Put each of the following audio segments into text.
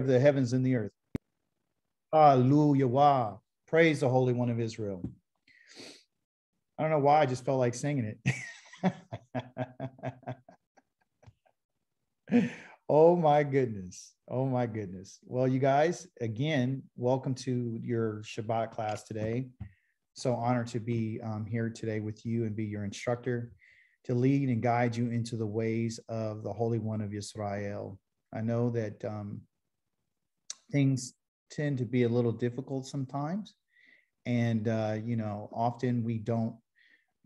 the heavens and the earth. Hallelujah. Praise the Holy One of Israel. I don't know why I just felt like singing it. Oh my goodness. Oh my goodness. Well, you guys, again, welcome to your Shabbat class today. So honored to be here today with you and be your instructor to lead and guide you into the ways of the Holy One of YISRAEL. I know that things tend to be a little difficult sometimes. And, often we don't,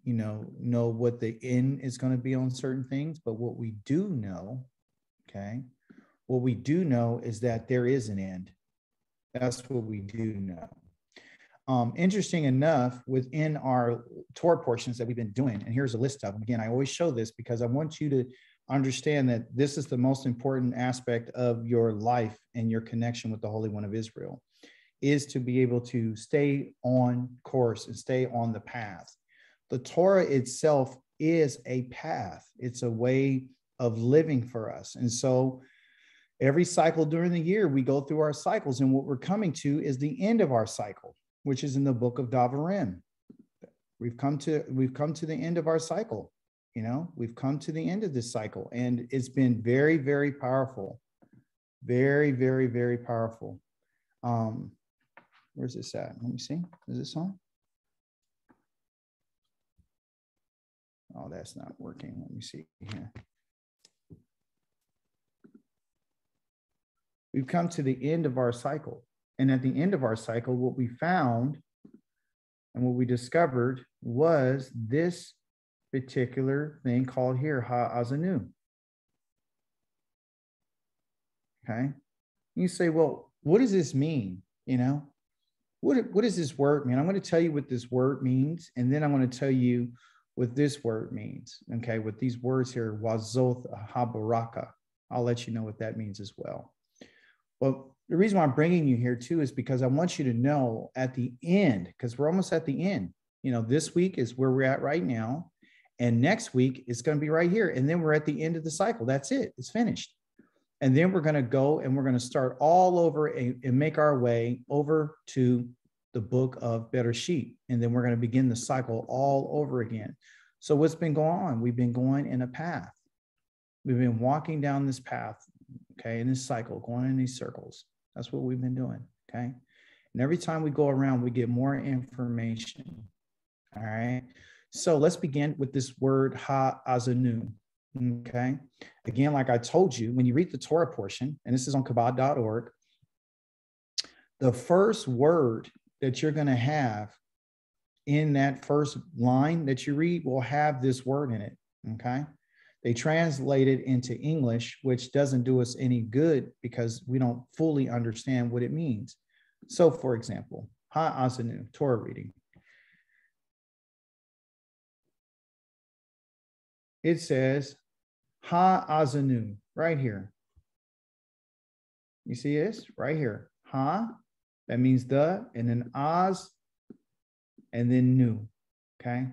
know what the end is going to be on certain things. But what we do know, what we do know is that there is an end. That's what we do know. Interesting enough, within our Torah portions that we've been doing, and here's a list of them. Again, I always show this because I want you to understand that this is the most important aspect of your life and your connection with the Holy One of Israel, is to be able to stay on course and stay on the path. The Torah itself is a path. It's a way of living for us. And so every cycle during the year, we go through our cycles, and what we're coming to is the end of our cycle, which is in the book of AVRAHAM. We've come to the end of our cycle. We've come to the end of this cycle, and it's been very, very powerful. Very, very, very powerful. Where's this at? Let me see. Is this on? Oh, that's not working. Let me see here. We've come to the end of our cycle. And at the end of our cycle, what we found and what we discovered was this particular thing called here, Ha Azinu. Okay. You say, well, what does this mean? What does this word mean? I'm going to tell you what this word means, and then I'm going to tell you what this word means. Okay, with these words here, wazoth habaraka. I'll let you know what that means as well. Well, the reason why I'm bringing you here too is because I want you to know at the end, because we're almost at the end. This week is where we're at right now, and next week is going to be right here, and then we're at the end of the cycle. That's it. It's finished. And then we're going to go and we're going to start all over and make our way over to the book of Bereshit. And then we're going to begin the cycle all over again. So what's been going on? We've been going in a path. We've been walking down this path, in this cycle, going in these circles. That's what we've been doing, And every time we go around, we get more information, all right? So let's begin with this word, Ha Azinu. Okay. Again, like I told you, when you read the Torah portion, and this is on kabbalah.org, the first word that you're going to have in that first line that you read will have this word in it. Okay. They translate it into English, which doesn't do us any good because we don't fully understand what it means. So, for example, Ha Azinu, Torah reading. It says, Ha Azinu, right here. You see this? Right here. Ha, that means the, and then Az, and then Nu, okay?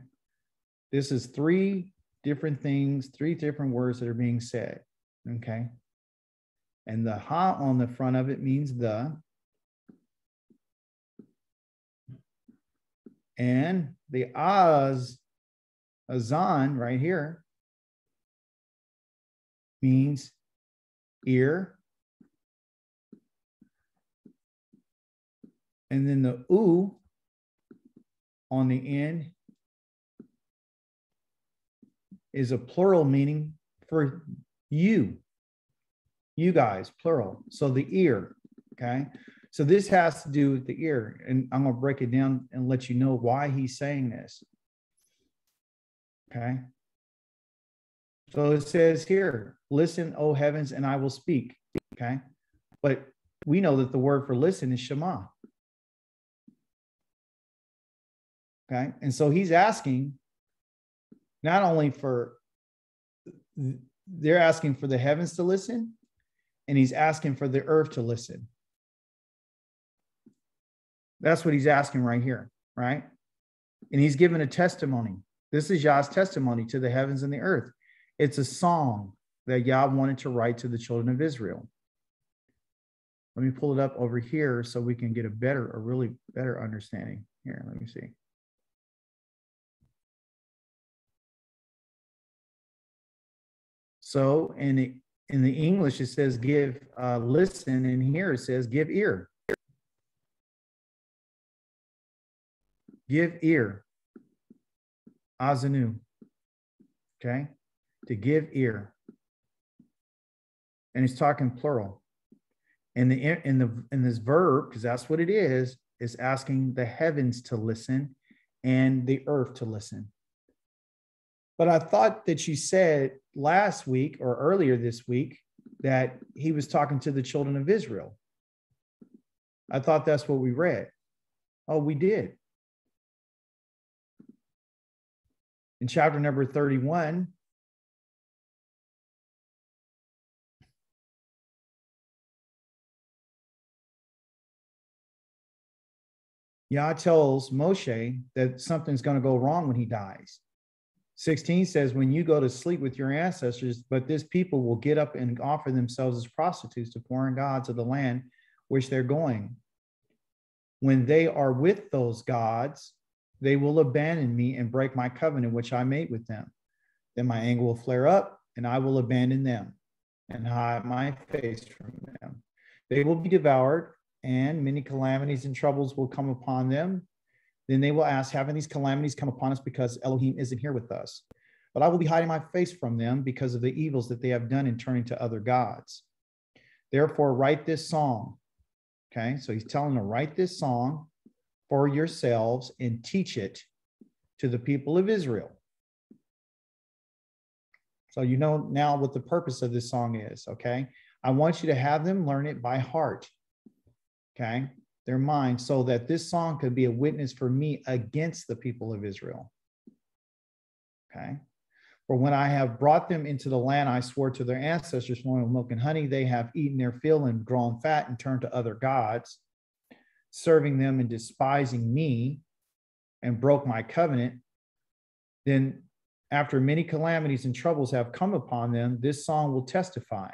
This is three different things, three different words that are being said, okay? And the Ha on the front of it means the. And the Azan, right here, means ear. And then the U on the end is a plural meaning for you. You guys, plural. So the ear, okay? So this has to do with the ear. And I'm going to break it down and let you know why he's saying this. Okay? So it says here, listen, O heavens, and I will speak. Okay? But we know that the word for listen is shama. Okay? And so he's asking not only for, they're asking for the heavens to listen, and he's asking for the earth to listen. That's what he's asking right here, right? And he's given a testimony. This is Yah's testimony to the heavens and the earth. It's a song that Yah wanted to write to the children of Israel, Let me pull it up over here so we can get a really better understanding. Here, let me see. So in the English, it says give listen, and here it says give ear. Give ear. Azinu. Okay? To give ear. And he's talking plural. And in this verb, because that's what it is asking the heavens to listen and the earth to listen. But I thought that you said last week or earlier this week that he was talking to the children of Israel. I thought that's what we read. Oh, we did. In chapter number 31, Yah tells Moshe that something's going to go wrong when he dies. 16 says, when you go to sleep with your ancestors, but this people will get up and offer themselves as prostitutes to foreign gods of the land which they're going. When they are with those gods, they will abandon me and break my covenant, which I made with them. Then my anger will flare up, and I will abandon them and hide my face from them. They will be devoured, and many calamities and troubles will come upon them. Then they will ask, haven't these calamities come upon us because Elohim isn't here with us? But I will be hiding my face from them because of the evils that they have done in turning to other gods. Therefore, write this song. Okay, so he's telling them to write this song for yourselves and teach it to the people of Israel. So you know now what the purpose of this song is, okay? I want you to have them learn it by heart, okay? Their mind, so that this song could be a witness for me against the people of Israel. Okay. For when I have brought them into the land I swore to their ancestors, flowing with milk and honey, they have eaten their fill and grown fat and turned to other gods, serving them and despising me, and broke my covenant. Then after many calamities and troubles have come upon them, this song will testify.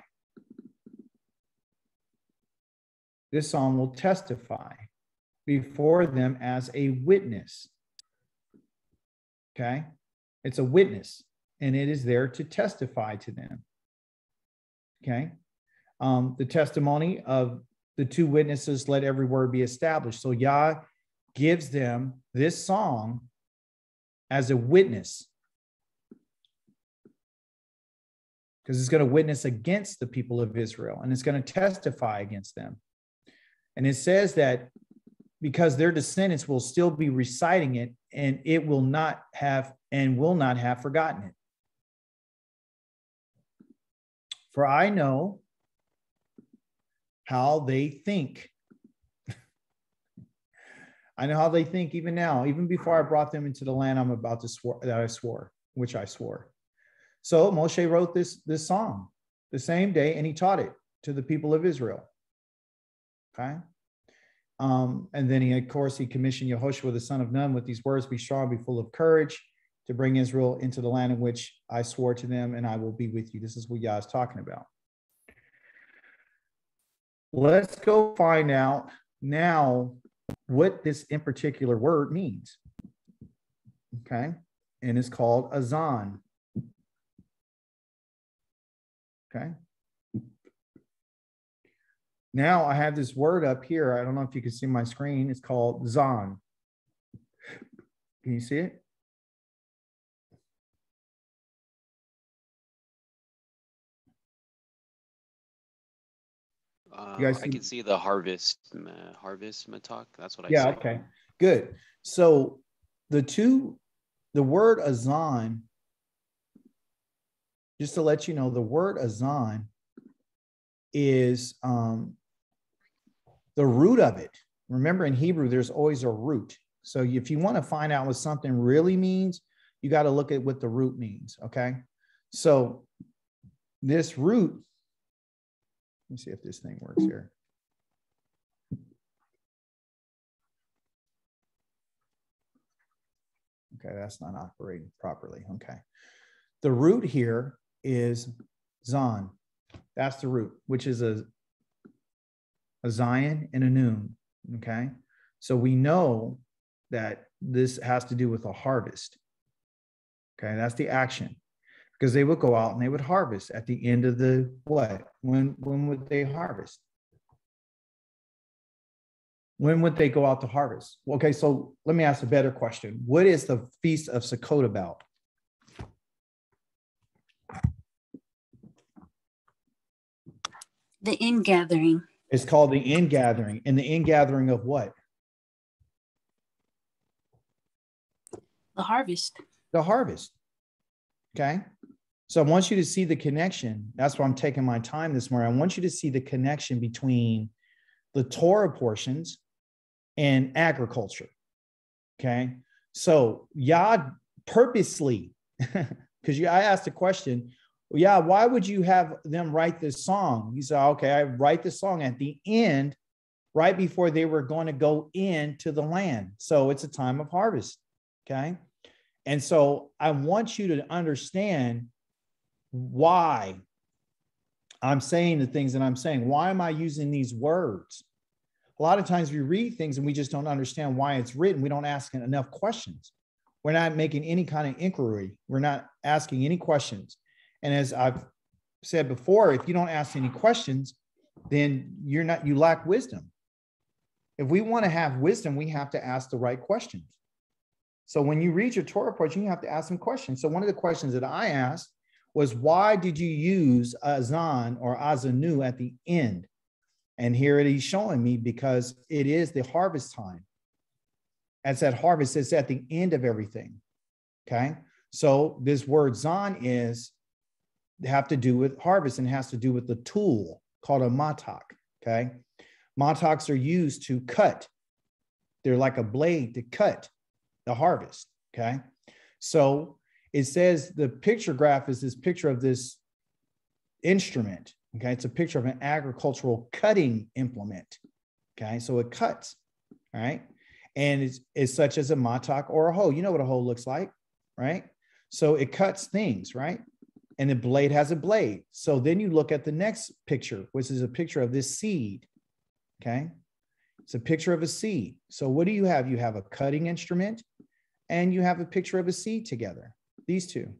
This psalm will testify before them as a witness. Okay? It's a witness, and it is there to testify to them. Okay? The testimony of the two witnesses, let every word be established. So Yah gives them this song as a witness, because it's going to witness against the people of Israel, and it's going to testify against them. And it says that because their descendants will still be reciting it, and it will not have forgotten it. For I know how they think. I know how they think even now, even before I brought them into the land I'm about to swore, which I swore. So Moshe wrote this song the same day, and he taught it to the people of Israel. Okay. And then he commissioned Yehoshua, the son of Nun, with these words: be strong, be full of courage, to bring Israel into the land in which I swore to them, and I will be with you. This is what Yah is talking about. Let's go find out now what this in particular word means. Okay. And it's called azan. Okay. Now I have this word up here. I don't know if you can see my screen. It's called zan. Can you see it? You guys see? I can see the harvest matak. That's what I see. Yeah, okay. Good. So the word azan, just to let you know, the word azan is the root of it. Remember, in Hebrew, there's always a root. So if you want to find out what something really means, you got to look at what the root means, okay? So this root, let me see if this thing works here. Okay, that's not operating properly, okay. The root here is zan. That's the root, which is a a Zion, and a Noon. Okay. So we know that this has to do with a harvest. Okay. That's the action, because they would go out and they would harvest at the end of the what? When would they harvest? When would they go out to harvest? Okay, so let me ask a better question. What is the Feast of Sukkot about? The ingathering. It's called the ingathering. And the ingathering of what? The harvest. The harvest. Okay. So I want you to see the connection. That's why I'm taking my time this morning. I want you to see the connection between the Torah portions and agriculture. Okay. So Yah purposely, because I asked a question, well, yeah, why would you have them write this song? You said, okay, I write the song at the end, right before they were going to go into the land. So it's a time of harvest. Okay. And so I want you to understand why I'm saying the things that I'm saying. Why am I using these words? A lot of times we read things and we just don't understand why it's written. We don't ask enough questions. We're not making any kind of inquiry. We're not asking any questions. And as I've said before, if you don't ask any questions, then you lack wisdom. If we want to have wisdom, we have to ask the right questions. So when you read your Torah portion, you have to ask some questions. So one of the questions that I asked was, why did you use azan or azanu at the end? And here it is showing me, because it is the harvest time. As that harvest, it's at the end of everything. Okay. So this word zan have to do with harvest, and has to do with the tool called a matak. Okay. Mataks are used to cut. They're like a blade to cut the harvest. Okay. So it says the picture graph is this picture of this instrument. Okay. It's a picture of an agricultural cutting implement. Okay. So it cuts. All right. And it's such as a matak or a hoe. You know what a hoe looks like, right? So it cuts things, right? And the blade has a blade. So then you look at the next picture, which is a picture of this seed. Okay. It's a picture of a seed. So what do you have? You have a cutting instrument and you have a picture of a seed together, these two.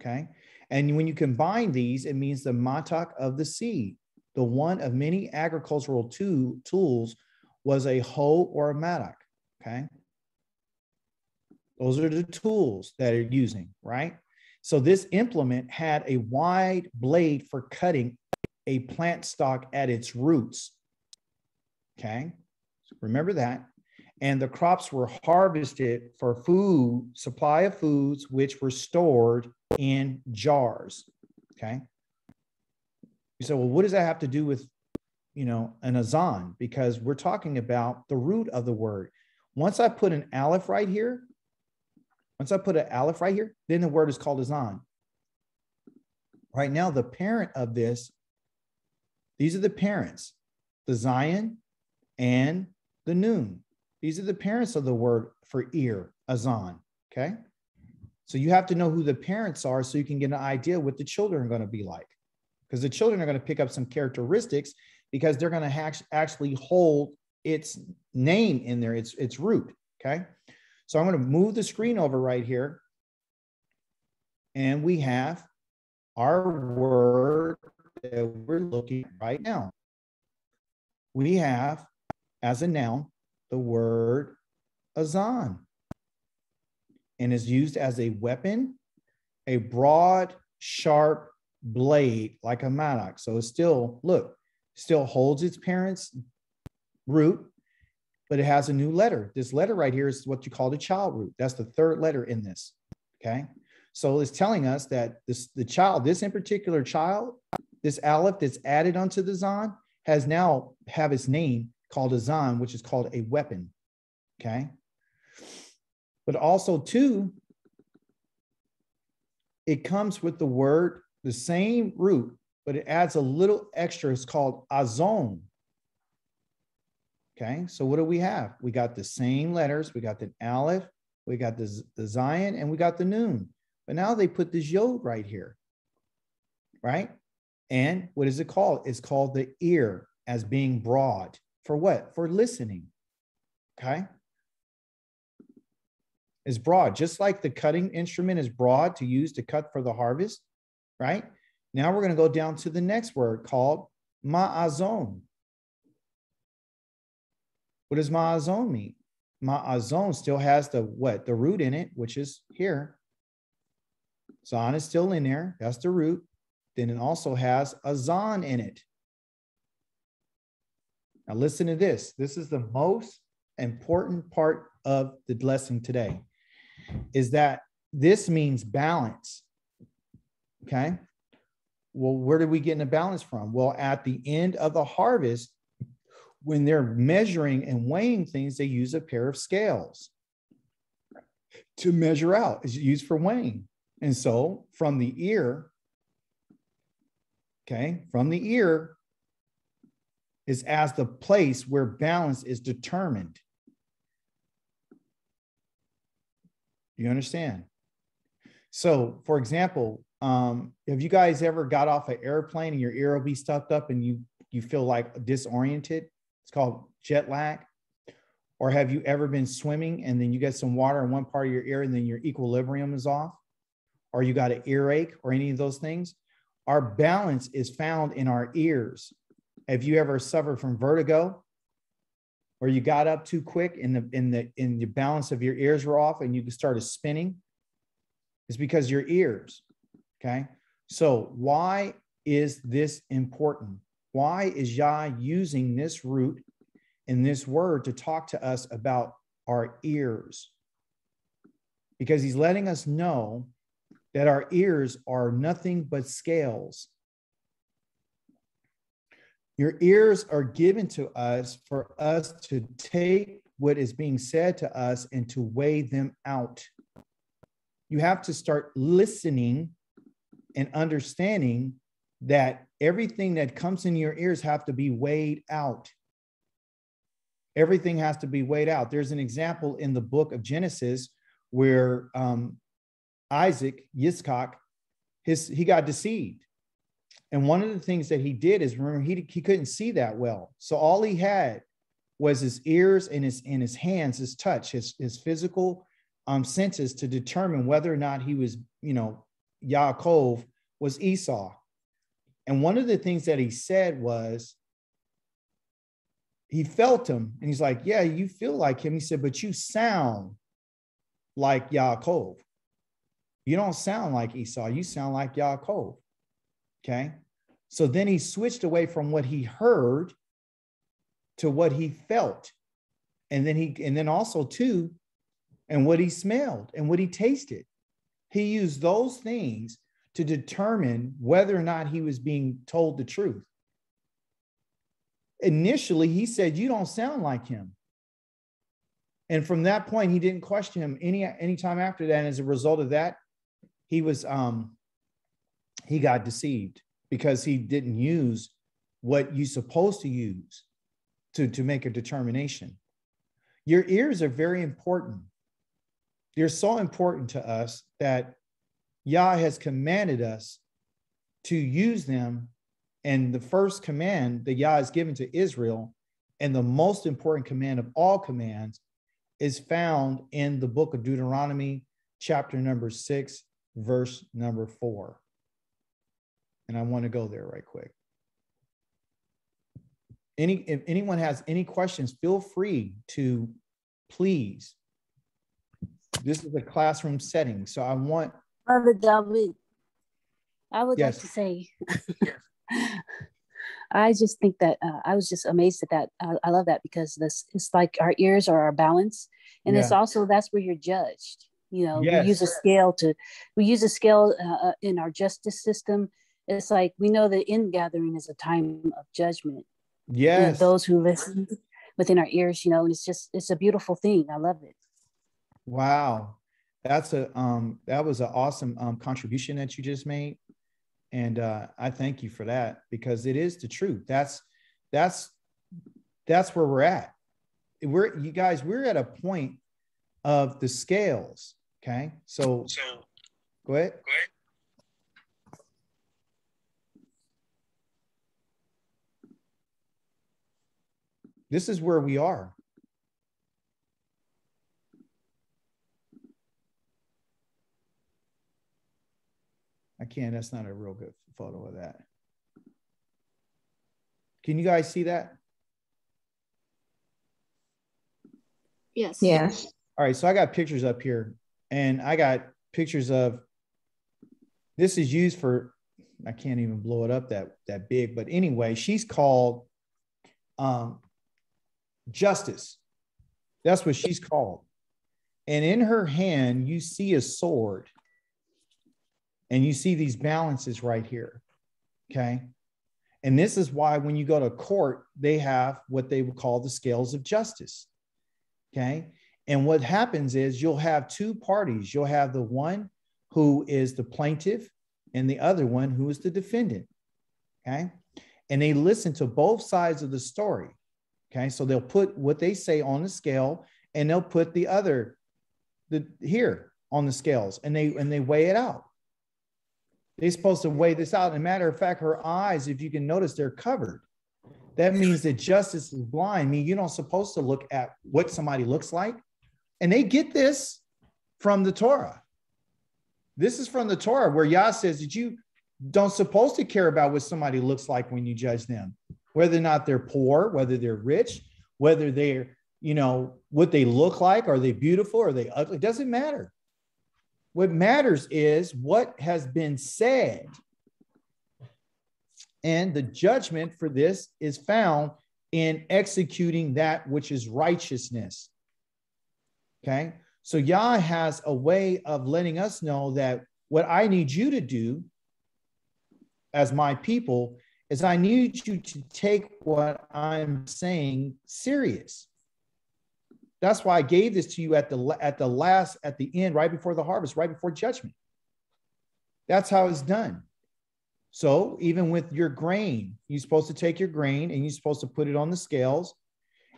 Okay. And when you combine these, it means the matak of the seed. The one of many agricultural tools was a hoe or a mattock. Okay. Those are the tools that are using, right? So this implement had a wide blade for cutting a plant stalk at its roots. Okay. So remember that. And the crops were harvested for food, supply of foods, which were stored in jars. Okay. You say, well, what does that have to do with, an azan? Because we're talking about the root of the word. Once I put an aleph right here, then the word is called azan. Right now, the parent of this, these are the parents, the Zion and the Noon. These are the parents of the word for ear, azan. Okay. So you have to know who the parents are so you can get an idea what the children are going to be like. Because the children are going to pick up some characteristics, because they're going to actually hold its name in there, its root. Okay. So I'm going to move the screen over right here. And we have our word that we're looking at right now. We have, as a noun, the word azan, and is used as a weapon, a broad, sharp blade like a mattock. So it's still holds its parent's root, but it has a new letter. This letter right here is what you call the child root. That's the third letter in this. Okay. So it's telling us that this particular child, this aleph that's added onto the zan, has now have its name called a zan, which is called a weapon. Okay. But also too, it comes with the word, the same root, but it adds a little extra. It's called azon. Okay. So what do we have? We got the same letters. We got the aleph, we got the Zion, and we got the Noon. But now they put this yod right here. Right. And what is it called? It's called the ear. as being broad. For what? For listening. Okay. Is broad, just like the cutting instrument is broad to use to cut for the harvest, right? Now we're going to go down to the next word called ma'azon. What does ma'azon mean? Ma'azon still has the what? The root in it, which is here. Zon is still in there. That's the root. Then it also has a zon in it. Now listen to this. This is the most important part of the lesson today, is that this means balance. Okay. Well, where did we get in the balance from? Well, at the end of the harvest, when they're measuring and weighing things, they use a pair of scales to measure out. It's used for weighing. And so from the ear, okay, from the ear is as the place where balance is determined. You understand? So, for example, have you guys ever got off an airplane and your ear will be stuffed up and you feel like disoriented? It's called jet lag. Or have you ever been swimming and then you get some water in one part of your ear and then your equilibrium is off? Or you got an earache or any of those things? Our balance is found in our ears. Have you ever suffered from vertigo, or you got up too quick and the balance of your ears were off and you started spinning? It's because your ears. Okay. So why is this important? Why is Yah using this root in this word to talk to us about our ears? Because he's letting us know that our ears are nothing but scales. Your ears are given to us for us to take what is being said to us and to weigh them out. You have to start listening and understanding that everything that comes in your ears have to be weighed out. Everything has to be weighed out. There's an example in the book of Genesis where Isaac, YISRAEL, he got deceived. And one of the things that he did is, remember, he couldn't see that well. So all he had was his ears and his hands, his touch, his physical senses to determine whether or not he was, Yaakov was Esau. And one of the things that he said was, he felt him and he's like, yeah, you feel like him. He said, but you sound like Yaakov. You don't sound like Esau. You sound like Yaakov. Okay. So then he switched away from what he heard to what he felt. And then also too, and what he smelled and what he tasted. He used those things to determine whether or not he was being told the truth. Initially, he said, you don't sound like him. And from that point, he didn't question him any time after that. And as a result of that, he got deceived because he didn't use what you're supposed to use to make a determination. Your ears are very important. They're so important to us that Yah has commanded us to use them. And the first command that Yah has given to Israel, and the most important command of all commands, is found in the book of Deuteronomy, chapter number 6, verse number 4. And I want to go there right quick. If anyone has any questions, feel free to please. This is a classroom setting. So I want... Brother David, I would Yes. like to say, I just think that I was just amazed at that. I love that because it's like our ears are our balance. And it's also, that's where you're judged. Yes. we use a scale in our justice system. It's like, we know that ingathering is a time of judgment. Yes. And those who listen within our ears, and it's a beautiful thing. I love it. Wow. That was an awesome contribution that you just made. And I thank you for that, because it is the truth. That's where we're at. We're at a point of the scales. Okay. So go ahead. This is where we are. I can't, that's not a real good photo of that. Can you guys see that? Yes. Yes. All right, so I got pictures up here, and I got pictures of, this is used for, I can't even blow it up that big, but anyway, she's called Justice. That's what she's called. And in her hand, you see a sword, and you see these balances right here, okay? And this is why when you go to court, they have what they would call the scales of justice, okay? And what happens is you'll have two parties. You'll have the one who is the plaintiff and the other one who is the defendant, okay? And they listen to both sides of the story, okay? So they'll put what they say on the scale, and they'll put the other here on the scales, and they weigh it out. They're supposed to weigh this out. And matter of fact, her eyes, if you can notice, they're covered. That means that justice is blind. I mean, you're not supposed to look at what somebody looks like. And they get this from the Torah. This is from the Torah, where Yah says that you don't supposed to care about what somebody looks like when you judge them, whether or not they're poor, whether they're rich, whether they're, you know, what they look like. Are they beautiful? Are they ugly? It doesn't matter. What matters is what has been said. And the judgment for this is found in executing that which is righteousness. Okay? So Yah has a way of letting us know that what I need you to do as my people is I need you to take what I'm saying serious. That's why I gave this to you at the end, right before the harvest, right before judgment. That's how it's done. So even with your grain, you're supposed to take your grain and you're supposed to put it on the scales,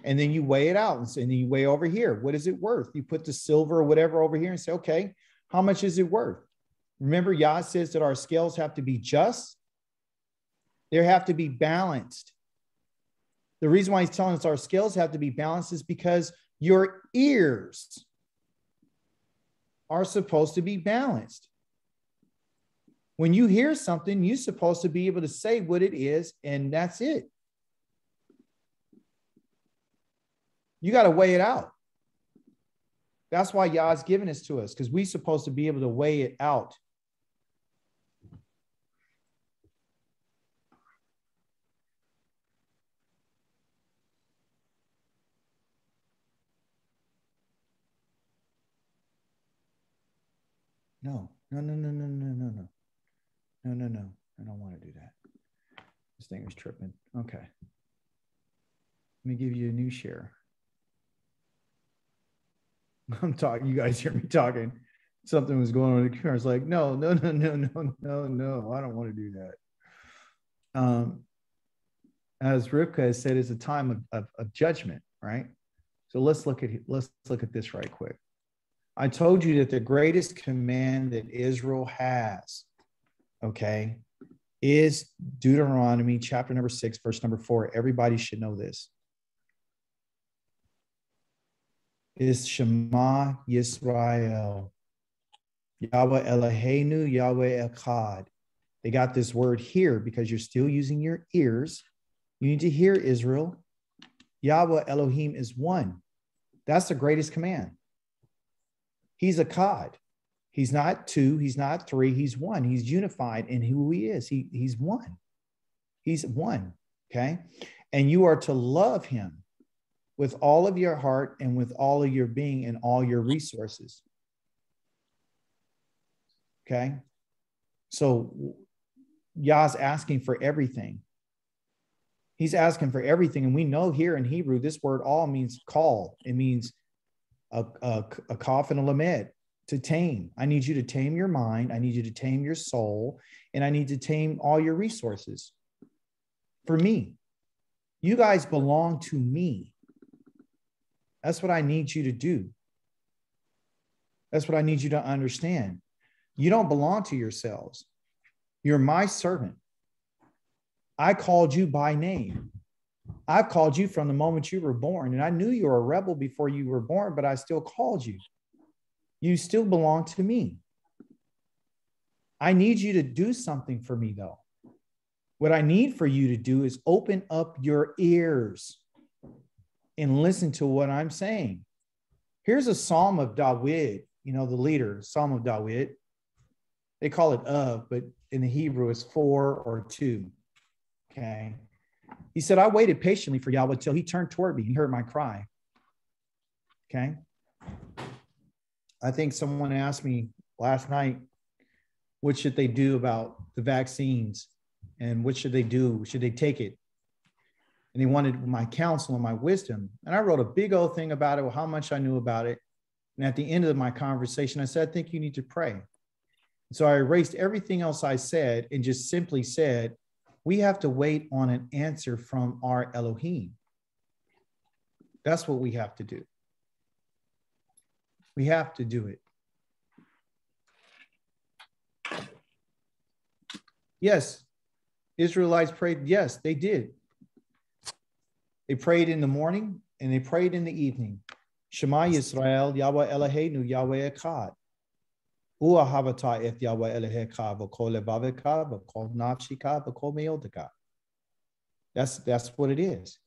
and then you weigh it out, and then you weigh over here. What is it worth? You put the silver or whatever over here and say, okay, how much is it worth? Remember, Yah says that our scales have to be just. They have to be balanced. The reason why he's telling us our scales have to be balanced is because your ears are supposed to be balanced. When you hear something, you're supposed to be able to say what it is, and that's it. You got to weigh it out. That's why Yah's given this to us, because we're supposed to be able to weigh it out. No. I don't want to do that. This thing is tripping. Okay. Let me give you a new share. I'm talking. You guys hear me talking. Something was going on in the computer. I was like, no. I don't want to do that. As Rivka has said, it's a time of judgment, right? So let's look at this right quick. I told you that the greatest command that Israel has, okay, is Deuteronomy chapter number 6, verse number 4. Everybody should know this. Is Shema YISRAEL. Yahweh Eloheinu, Yahweh Echad. They got this word here because you're still using your ears. You need to hear, Israel. Yahweh Elohim is one. That's the greatest command. He's a Echad. He's not two. He's not three. He's one. He's unified in who he is. He's one. He's one. Okay. And you are to love him with all of your heart and with all of your being and all your resources. Okay. So Yah's asking for everything. He's asking for everything. And we know here in Hebrew, this word all means call. It means a kaf and a lamed, to tame. I need you to tame your mind. I need you to tame your soul. And I need to tame all your resources for me. You guys belong to me. That's what I need you to do. That's what I need you to understand. You don't belong to yourselves. You're my servant. I called you by name. I've called you from the moment you were born, and I knew you were a rebel before you were born, but I still called you. You still belong to me. I need you to do something for me, though. What I need for you to do is open up your ears and listen to what I'm saying. Here's a Psalm of David, you know, the leader, Psalm of David. They call it of, but in the Hebrew it's 4 or 2. Okay. He said, I waited patiently for Yahweh till he turned toward me and heard my cry. Okay. I think someone asked me last night, what should they do about the vaccines? And what should they do? Should they take it? And they wanted my counsel and my wisdom. And I wrote a big old thing about it, how much I knew about it. And at the end of my conversation, I said, I think you need to pray. And so I erased everything else I said and just simply said, we have to wait on an answer from our Elohim. That's what we have to do. We have to do it. Yes, Israelites prayed. Yes, they did. They prayed in the morning and they prayed in the evening. Shema YISRAEL, Yahweh Eloheinu, Yahweh Echad. U'ahavata et Yahweh Elohecha v'kol levavecha v'kol nafshika v'kol me'odeka. That's what it is.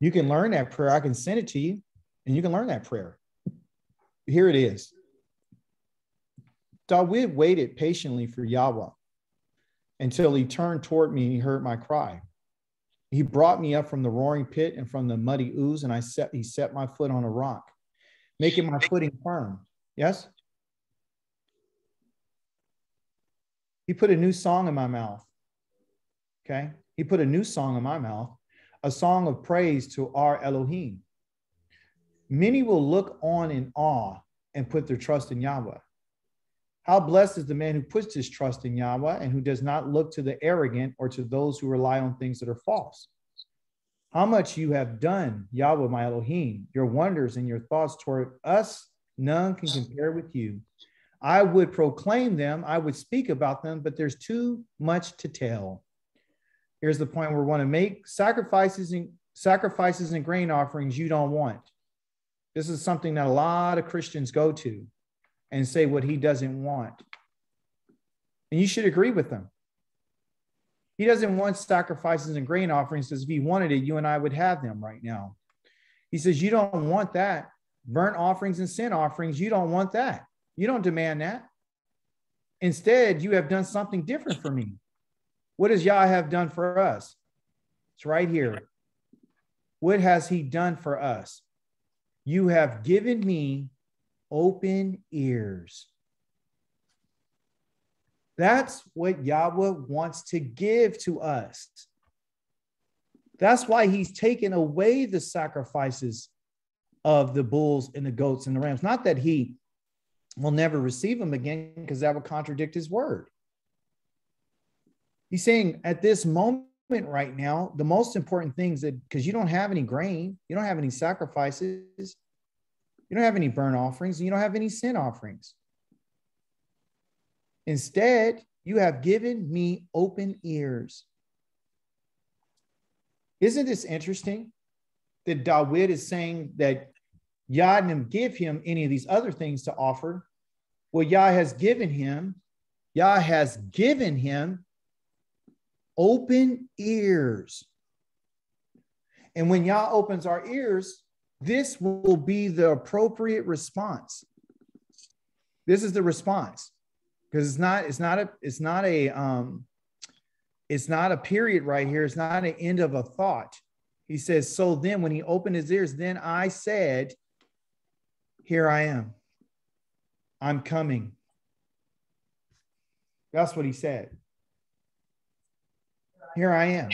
You can learn that prayer. I can send it to you, and you can learn that prayer. Here it is. David waited patiently for Yahweh until he turned toward me and he heard my cry. He brought me up from the roaring pit and from the muddy ooze, and he set my foot on a rock, making my footing firm. Yes? He put a new song in my mouth. Okay? He put a new song in my mouth, a song of praise to our Elohim. Many will look on in awe and put their trust in Yahweh. How blessed is the man who puts his trust in Yahweh and who does not look to the arrogant or to those who rely on things that are false. How much you have done, Yahweh, my Elohim, your wonders and your thoughts toward us, none can compare with you. I would proclaim them, I would speak about them, but there's too much to tell. Here's the point where we want to make sacrifices and grain offerings you don't want. This is something that a lot of Christians go to and say what he doesn't want. And you should agree with them. He doesn't want sacrifices and grain offerings because if he wanted it, you and I would have them right now. He says, you don't want that. Burnt offerings and sin offerings, you don't want that. You don't demand that. Instead, you have done something different for me. What does Yah have done for us? It's right here. What has he done for us? You have given me open ears. That's what Yahweh wants to give to us. That's why he's taken away the sacrifices of the bulls and the goats and the rams. Not that he will never receive them again, because that would contradict his word. He's saying at this moment right now, the most important things that, because you don't have any grain, you don't have any sacrifices, you don't have any burnt offerings, and you don't have any sin offerings. Instead, you have given me open ears. Isn't this interesting that David is saying that Yah didn't give him any of these other things to offer? Well, Yah has given him open ears. And when Yah opens our ears, this will be the appropriate response. This is the response. Because it's not a period right here. It's not an end of a thought. He says, so then when he opened his ears, then I said, here I am. I'm coming. That's what he said. Here I am.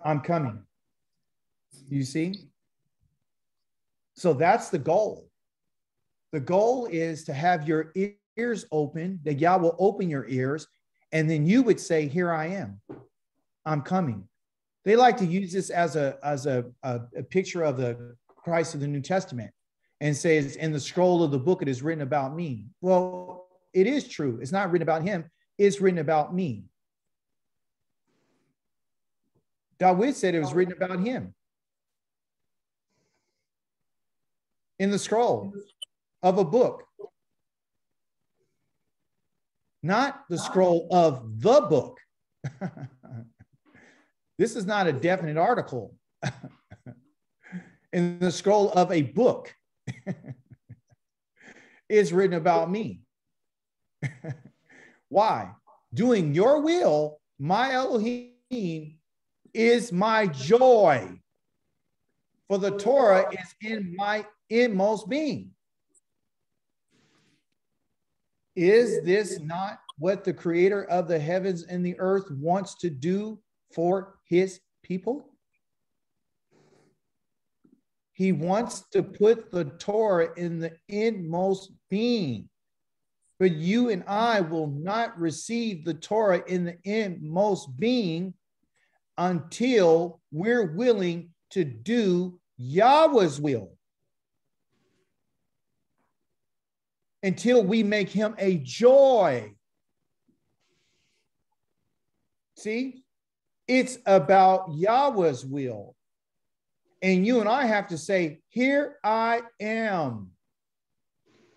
I'm coming. You see? So that's the goal. The goal is to have your ears open, that Yah will open your ears, and then you would say, here I am. I'm coming. They like to use this as a picture of the Christ of the New Testament and says, in the scroll of the book, it is written about me. Well, it is true. It's not written about him. It's written about me. David said it was written about him in the scroll of a book. Not the scroll of the book. This is not a definite article. In the scroll of a book. It's written about me. Why? Doing your will, my Elohim, is my joy. For the Torah is in my inmost being. Is this not what the creator of the heavens and the earth wants to do for his people? He wants to put the Torah in the inmost being. But you and I will not receive the Torah in the inmost being until we're willing to do Yahweh's will. Until we make him a joy. See, it's about Yahweh's will. And you and I have to say, here I am.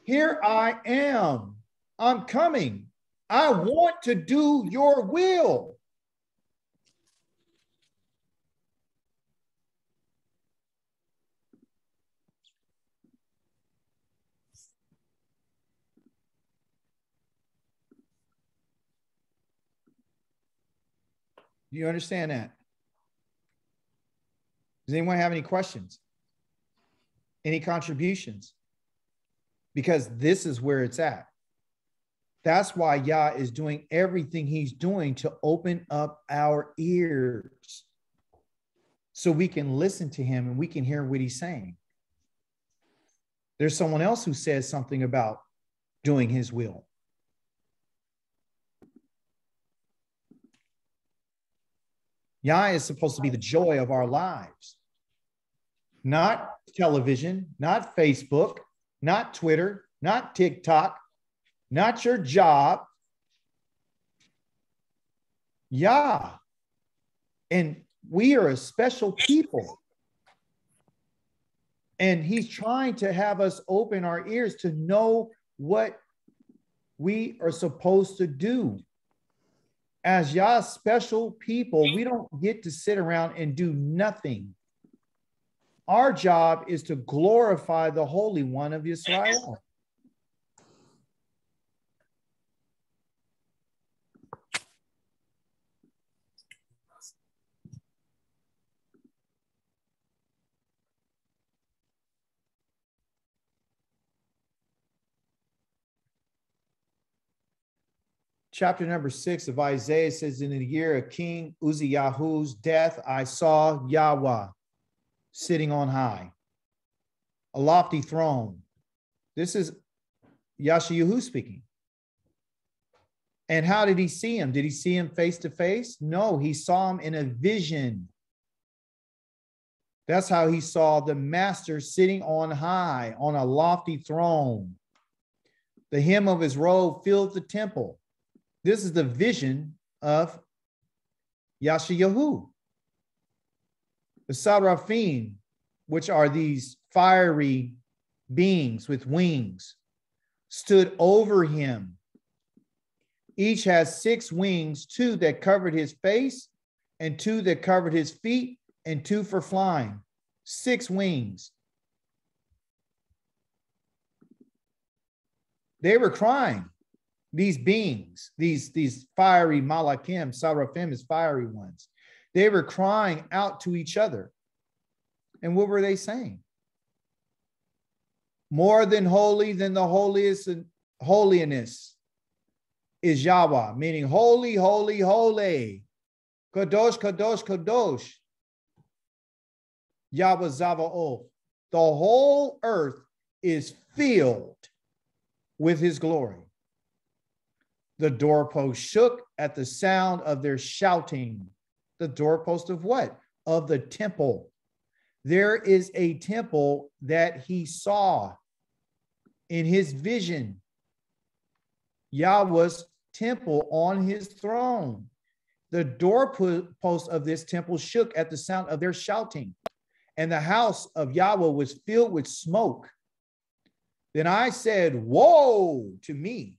Here I am. I'm coming. I want to do your will. Do you understand that? Does anyone have any questions? Any contributions? Because this is where it's at. That's why Yah is doing everything he's doing to open up our ears so we can listen to him and we can hear what he's saying. There's someone else who says something about doing his will. Yah is supposed to be the joy of our lives. Not television, not Facebook, not Twitter, not TikTok, not your job. Yah. And we are a special people. And he's trying to have us open our ears to know what we are supposed to do. As Yah's special people, we don't get to sit around and do nothing. Our job is to glorify the Holy One of YISRAEL. Chapter number 6 of Isaiah says, in the year of King Uzziah's death, I saw Yahweh sitting on high, a lofty throne. This is YHWH speaking. And how did he see him? Did he see him face to face? No, he saw him in a vision. That's how he saw the master sitting on high on a lofty throne. The hem of his robe filled the temple. This is the vision of YHWH. The seraphim, which are these fiery beings with wings, stood over him. Each has 6 wings, 2 that covered his face, and 2 that covered his feet, and 2 for flying. 6 wings. They were crying. These beings, these fiery malakim, seraphim is fiery ones. They were crying out to each other. And what were they saying? More than holy than the holiest and holiness is Yahweh, meaning holy, holy, holy. Kadosh, kadosh, kadosh. Yahweh Zavaoth. The whole earth is filled with his glory. The doorpost shook at the sound of their shouting. The doorpost of what? Of the temple. There is a temple that he saw in his vision. Yahweh's temple on his throne. the doorpost of this temple shook at the sound of their shouting, and the house of Yahweh was filled with smoke. Then I said, woe to me.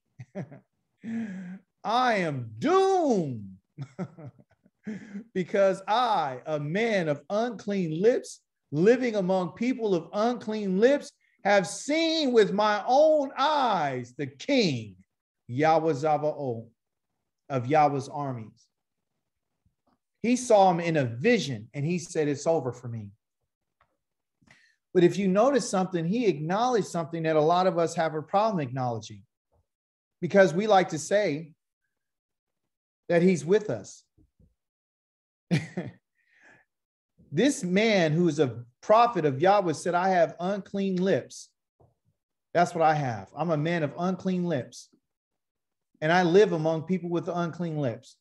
I am doomed because I, a man of unclean lips, living among people of unclean lips, have seen with my own eyes the King, Yahweh Zavaoth, of Yahweh's armies. He saw him in a vision and he said, it's over for me. But if you notice something, he acknowledged something that a lot of us have a problem acknowledging, because we like to say that he's with us. This man who is a prophet of Yahweh said, I have unclean lips. That's what I have. I'm a man of unclean lips. And I live among people with unclean lips.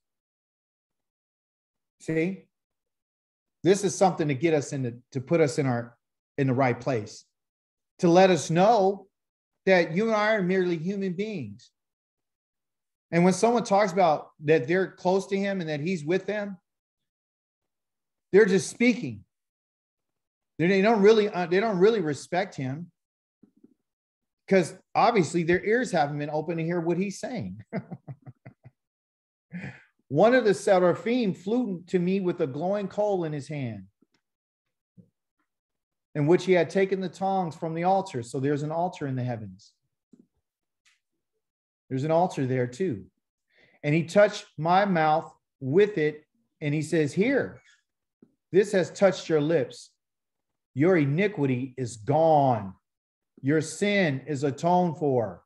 See, this is something to get us to put us in the right place, to let us know that you and I are merely human beings. And when someone talks about that they're close to him and that he's with them, they're just speaking. They don't really respect him, because obviously their ears haven't been open to hear what he's saying. One of the seraphim flew to me with a glowing coal in his hand, in which he had taken the tongs from the altar. So there's an altar in the heavens. There's an altar there too. And he touched my mouth with it, and he says, here, this has touched your lips. Your iniquity is gone. Your sin is atoned for.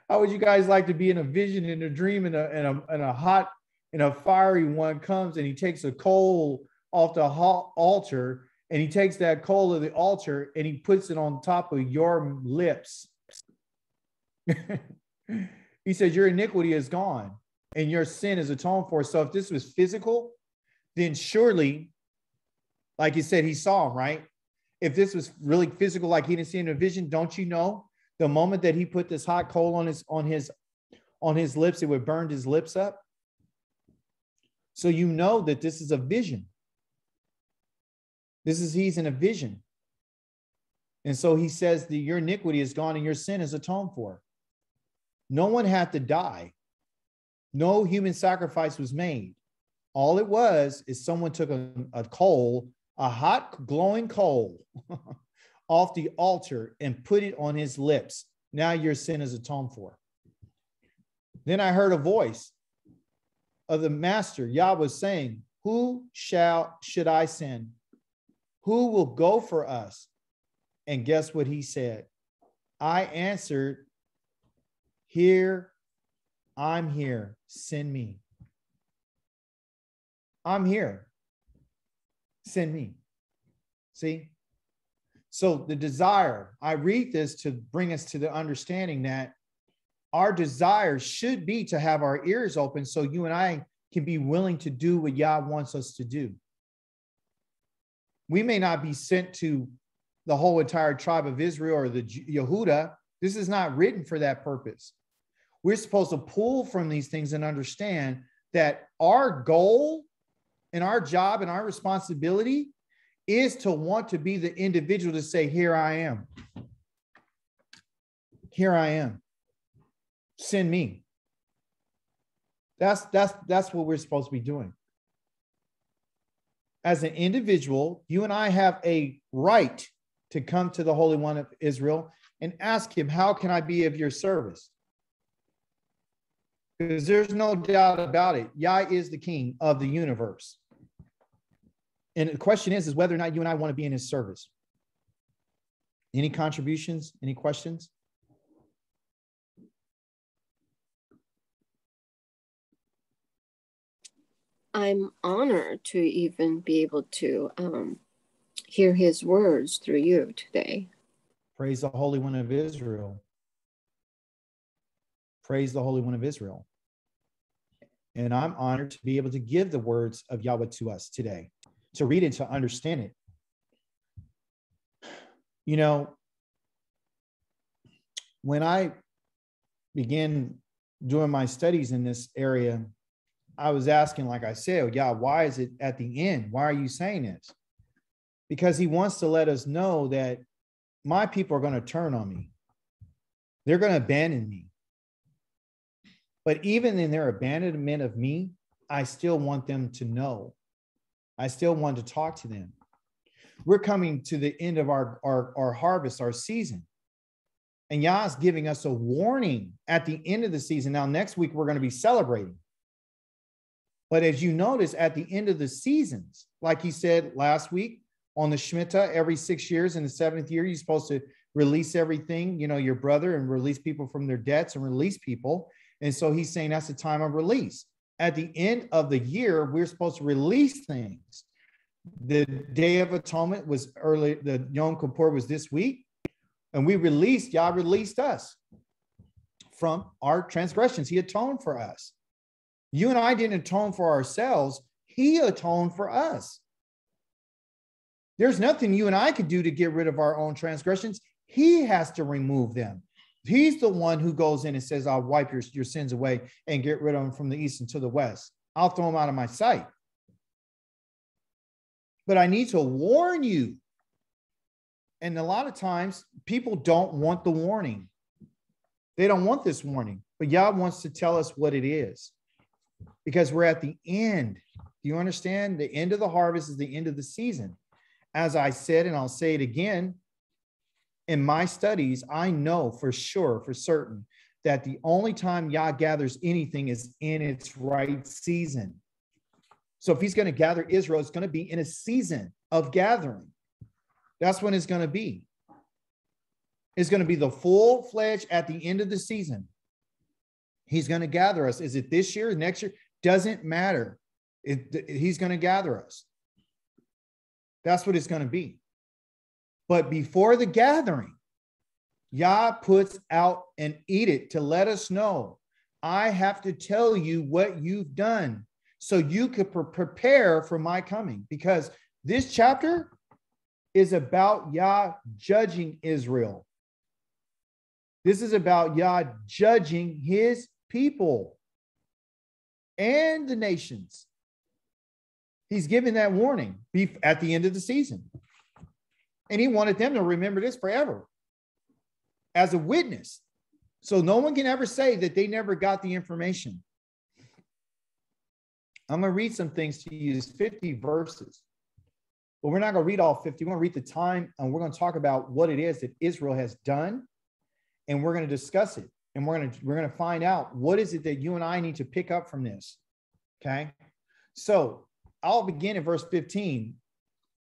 How would you guys like to be in a vision, in a dream, and a hot and a fiery one comes and he takes a coal off the altar, and he takes that coal of the altar and he puts it on top of your lips. He says, your iniquity is gone and your sin is atoned for. So if this was physical, then surely, like you said, he saw him, right? If this was really physical, like he didn't see in a vision, don't you know, the moment that he put this hot coal on his lips, it would burn his lips up. So you know that this is a vision. He's in a vision. And so he says that your iniquity is gone and your sin is atoned for. No one had to die. No human sacrifice was made. All it was is someone took a coal, a hot glowing coal off the altar and put it on his lips. Now your sin is atoned for. Then I heard a voice of the master, Yahweh, saying, who should I send? Who will go for us? And guess what he said? I answered, here, I'm here, send me. I'm here, send me. See? So the desire, I read this to bring us to the understanding that our desire should be to have our ears open so you and I can be willing to do what Yah wants us to do. We may not be sent to the whole entire tribe of Israel or the Yehuda. This is not written for that purpose. We're supposed to pull from these things and understand that our goal and our job and our responsibility is to want to be the individual to say, here I am. Here I am. Send me. That's what we're supposed to be doing. As an individual, you and I have a right to come to the Holy One of Israel and ask him, how can I be of your service? Because there's no doubt about it. Yah is the king of the universe. And the question is whether or not you and I want to be in his service. Any contributions? Any questions? I'm honored to even be able to hear his words through you today. Praise the Holy One of Israel. Praise the Holy One of Israel. And I'm honored to be able to give the words of Yahweh to us today, to read it, to understand it. You know, when I began doing my studies in this area, I was asking, like I said, yeah, why is it at the end? Why are you saying this? Because he wants to let us know that my people are going to turn on me. They're going to abandon me. But even in their abandonment of me, I still want them to know. I still want to talk to them. We're coming to the end of our harvest, our season. And Yah's giving us a warning at the end of the season. Now, next week, we're going to be celebrating. But as you notice, at the end of the seasons, like he said last week on the Shemitah, every 6 years in the 7th year, you're supposed to release everything, you know, your brother, and release people from their debts and release people. And so he's saying that's the time of release. At the end of the year, we're supposed to release things. The Day of Atonement was early. The Yom Kippur was this week. And we released, Yah released us from our transgressions. He atoned for us. You and I didn't atone for ourselves. He atoned for us. There's nothing you and I could do to get rid of our own transgressions. He has to remove them. He's the one who goes in and says, I'll wipe your sins away and get rid of them from the east and to the west. I'll throw them out of my sight. But I need to warn you. And a lot of times people don't want the warning. They don't want this warning, but Yah wants to tell us what it is, because we're at the end. Do you understand? The end of the harvest is the end of the season. As I said, and I'll say it again, in my studies, I know for sure, for certain, that the only time Yah gathers anything is in its right season. So if he's going to gather Israel, it's going to be in a season of gathering. That's when it's going to be. It's going to be the full-fledged at the end of the season. He's going to gather us. Is it this year, next year? Doesn't matter. He's going to gather us. That's what it's going to be. But before the gathering, Yah puts out an edict to let us know, I have to tell you what you've done so you could prepare for my coming. Because this chapter is about Yah judging Israel. This is about Yah judging his people and the nations. He's giving that warning at the end of the season. And he wanted them to remember this forever as a witness. So no one can ever say that they never got the information. I'm going to read some things to you. It's 50 verses. But we're not going to read all 50. We're going to read the time, and we're going to talk about what it is that Israel has done, and we're going to discuss it. And we're going to find out what is it that you and I need to pick up from this. Okay? So I'll begin in verse 15.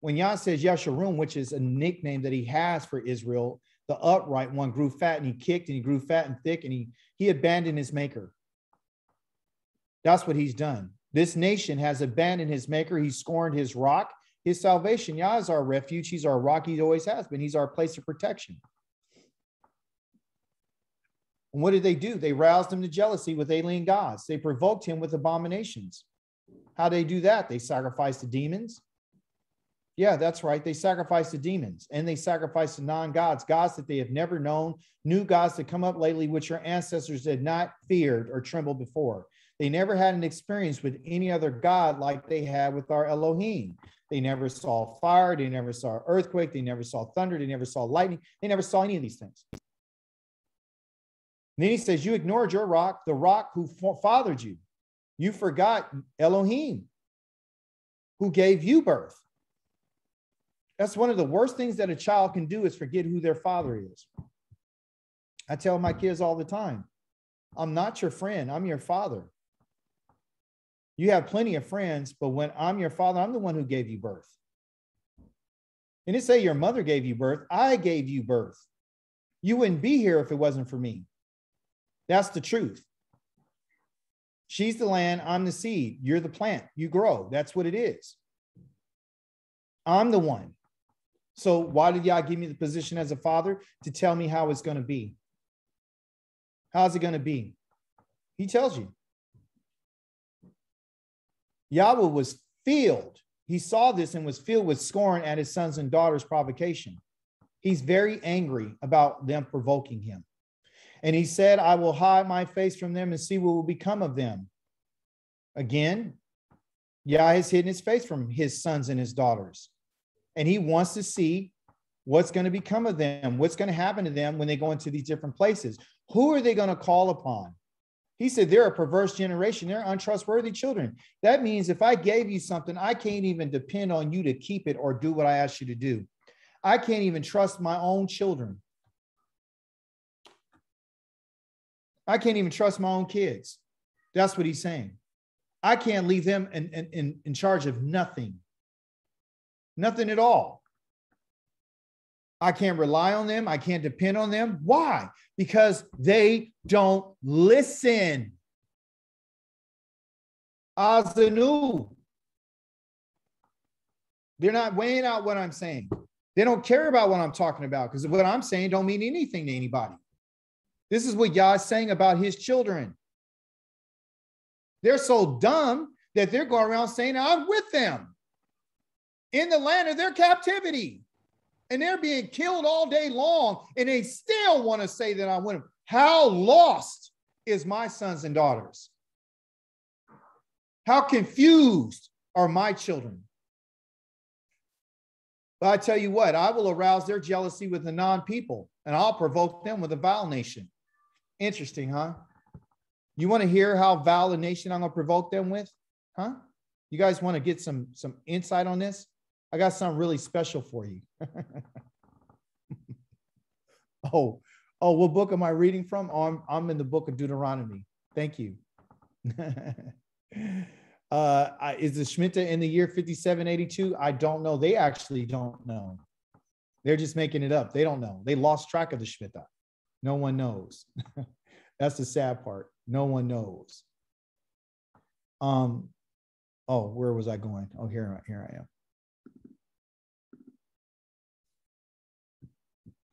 When Yah says Yesharum, which is a nickname that he has for Israel, the upright one grew fat and he kicked and he grew fat and thick and he abandoned his maker. That's what he's done. This nation has abandoned his maker. He scorned his rock, his salvation. Yah is our refuge. He's our rock. He always has been. He's our place of protection. And what did they do? They roused him to jealousy with alien gods. They provoked him with abominations. How do they do that? They sacrificed to demons. Yeah, that's right. They sacrifice to demons, and they sacrifice to non-gods, gods that they have never known, new gods that come up lately, which your ancestors had not feared or trembled before. They never had an experience with any other God like they had with our Elohim. They never saw fire. They never saw earthquake. They never saw thunder. They never saw lightning. They never saw any of these things. And then he says, you ignored your rock, the rock who fathered you. You forgot Elohim, who gave you birth. That's one of the worst things that a child can do, is forget who their father is. I tell my kids all the time, I'm not your friend. I'm your father. You have plenty of friends, but when I'm your father, I'm the one who gave you birth. And it say your mother gave you birth. I gave you birth. You wouldn't be here if it wasn't for me. That's the truth. She's the land. I'm the seed. You're the plant. You grow. That's what it is. I'm the one. So why did Yah give me the position as a father? To tell me how it's going to be. How's it going to be? He tells you. Yahweh was filled. He saw this and was filled with scorn at his sons and daughters' provocation. He's very angry about them provoking him. And he said, I will hide my face from them and see what will become of them. Again, Yah has hidden his face from his sons and his daughters. And he wants to see what's going to become of them, what's going to happen to them when they go into these different places. Who are they going to call upon? He said, they're a perverse generation. They're untrustworthy children. That means if I gave you something, I can't even depend on you to keep it or do what I asked you to do. I can't even trust my own children. I can't even trust my own kids. That's what he's saying. I can't leave them in charge of nothing. Nothing at all. I can't rely on them. I can't depend on them. Why? Because they don't listen. Azinu. They're not weighing out what I'm saying. They don't care about what I'm talking about because what I'm saying don't mean anything to anybody. This is what Yah is saying about his children. They're so dumb that they're going around saying, I'm with them in the land of their captivity. And they're being killed all day long. And they still want to say that I'm with them. How lost is my sons and daughters? How confused are my children? But I tell you what, I will arouse their jealousy with the non-people, and I'll provoke them with a vile nation. Interesting, huh? You want to hear how vile a nation I'm going to provoke them with? Huh? You guys want to get some insight on this? I got something really special for you. Oh, what book am I reading from? Oh, I'm in the book of Deuteronomy. Thank you. Is the Shemitah in the year 5782? I don't know. They actually don't know. They're just making it up. They don't know. They lost track of the Shemitah. No one knows. That's the sad part. No one knows. Oh, where was I going? Oh, here I am.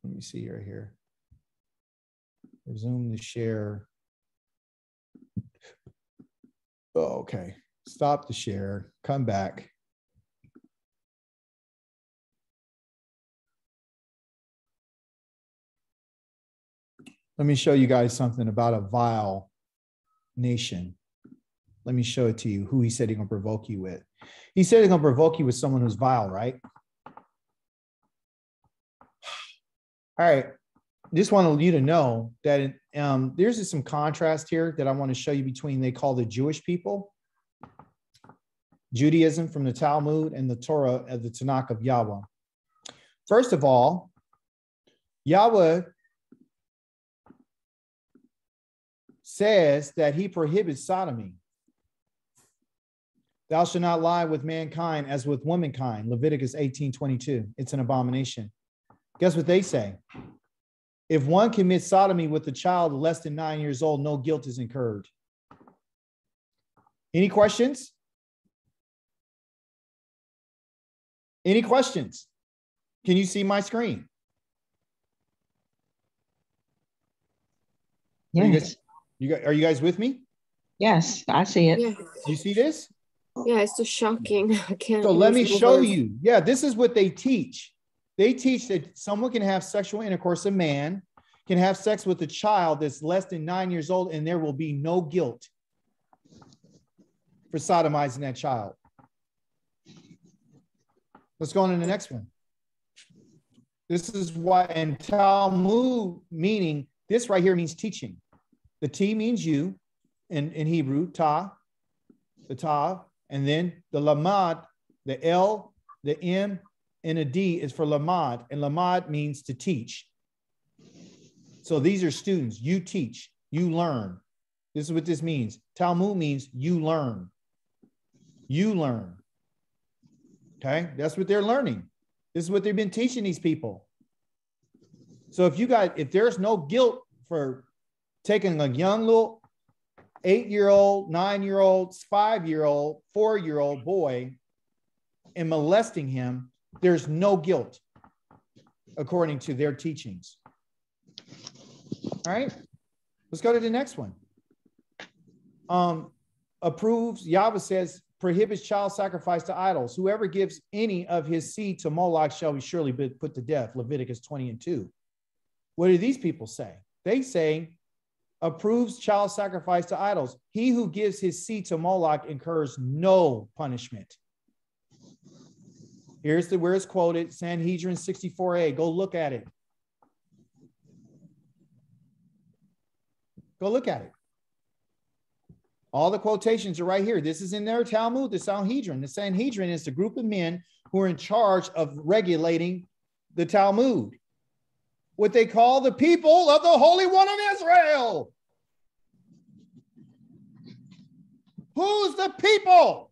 Let me see right here. Resume the share. Oh, okay. Stop the share. Come back. Let me show you guys something about a vile nation. Let me show it to you who he said he's going to provoke you with. He said he's going to provoke you with someone who's vile, right? All right. Just wanted you to know that there's some contrast here that I want to show you between they call the Jewish people, Judaism from the Talmud, and the Torah of the Tanakh of Yahweh. First of all, Yahweh says that he prohibits sodomy. Thou shalt not lie with mankind as with womankind. Leviticus 18:22. It's an abomination. Guess what they say? If one commits sodomy with a child less than 9 years old, no guilt is incurred. Any questions? Any questions? Can you see my screen? Yes. Are you guys with me? Yes, I see it. Yeah, You see this? yeah, it's so shocking. I can't. So let me use show words. you. Yeah, this is what they teach. They teach that someone can have sexual intercourse, a man can have sex with a child that's less than 9 years old, and there will be no guilt for sodomizing that child. Let's go on to the next one. This is why, and Talmud, meaning this right here means teaching. The T means you in Hebrew, ta, the ta, and then the lamad, the L, the M, and a D is for lamad, and lamad means to teach. So these are students. You teach, you learn. This is what this means. Talmud means you learn. You learn. Okay, that's what they're learning. This is what they've been teaching these people. So if there's no guilt for taking a young little 8-year-old, 9-year-old, 5-year-old, 4-year-old boy and molesting him, there's no guilt according to their teachings. All right, let's go to the next one. Approves, Yahweh says, prohibits child sacrifice to idols. Whoever gives any of his seed to Moloch shall be surely be put to death. Leviticus 20:2. What do these people say? They say approves child sacrifice to idols. He who gives his seed to Moloch incurs no punishment. Here's where it's quoted, Sanhedrin 64a. Go look at it. Go look at it. All the quotations are right here. This is in their Talmud, the Sanhedrin. The Sanhedrin is the group of men who are in charge of regulating the Talmud. What they call the people of the Holy One of Israel. Who's the people?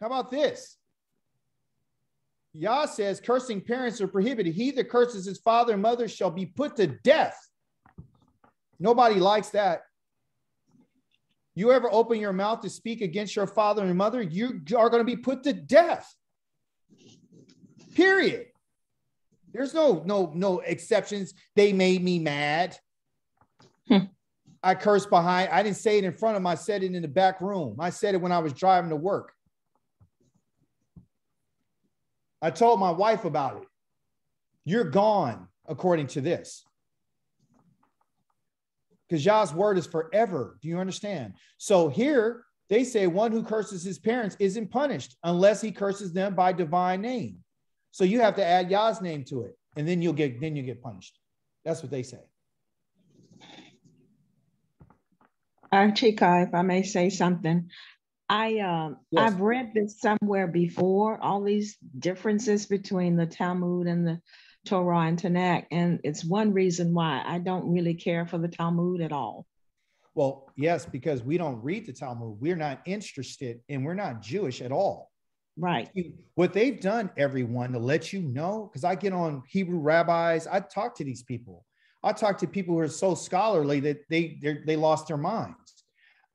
How about this? Yah says, cursing parents are prohibited. He that curses his father and mother shall be put to death. Nobody likes that. You ever open your mouth to speak against your father and mother, you are going to be put to death. Period. There's no exceptions. They made me mad. I cursed behind. I didn't say it in front of them. I said it in the back room. I said it when I was driving to work. I told my wife about it. You're gone, according to this. Because Yah's word is forever. Do you understand? So here they say one who curses his parents isn't punished unless he curses them by divine name. So you have to add Yah's name to it, and then you get punished. That's what they say. ACHI'KA, if I may say something. Yes. I've read this somewhere before, all these differences between the Talmud and the Torah and Tanakh, and it's one reason why I don't really care for the Talmud at all. Well, yes, because we don't read the Talmud. We're not interested, and we're not Jewish at all. Right. What they've done, everyone, to let you know, because I get on Hebrew rabbis, I talk to these people. I talk to people who are so scholarly that they lost their minds.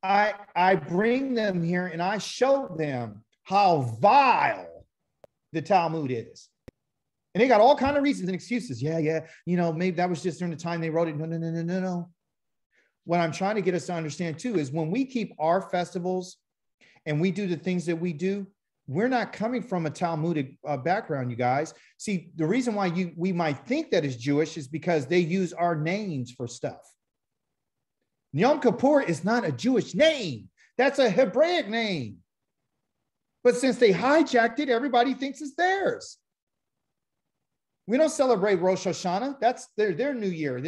I bring them here and I show them how vile the Talmud is. And they got all kinds of reasons and excuses. Yeah. You know, maybe that was just during the time they wrote it. No. What I'm trying to get us to understand too is when we keep our festivals and we do the things that we do, we're not coming from a Talmudic background, you guys. See, the reason why we might think that is Jewish is because they use our names for stuff. Yom Kippur is not a Jewish name. That's a Hebraic name. But since they hijacked it, everybody thinks it's theirs. We don't celebrate Rosh Hashanah. That's their new year.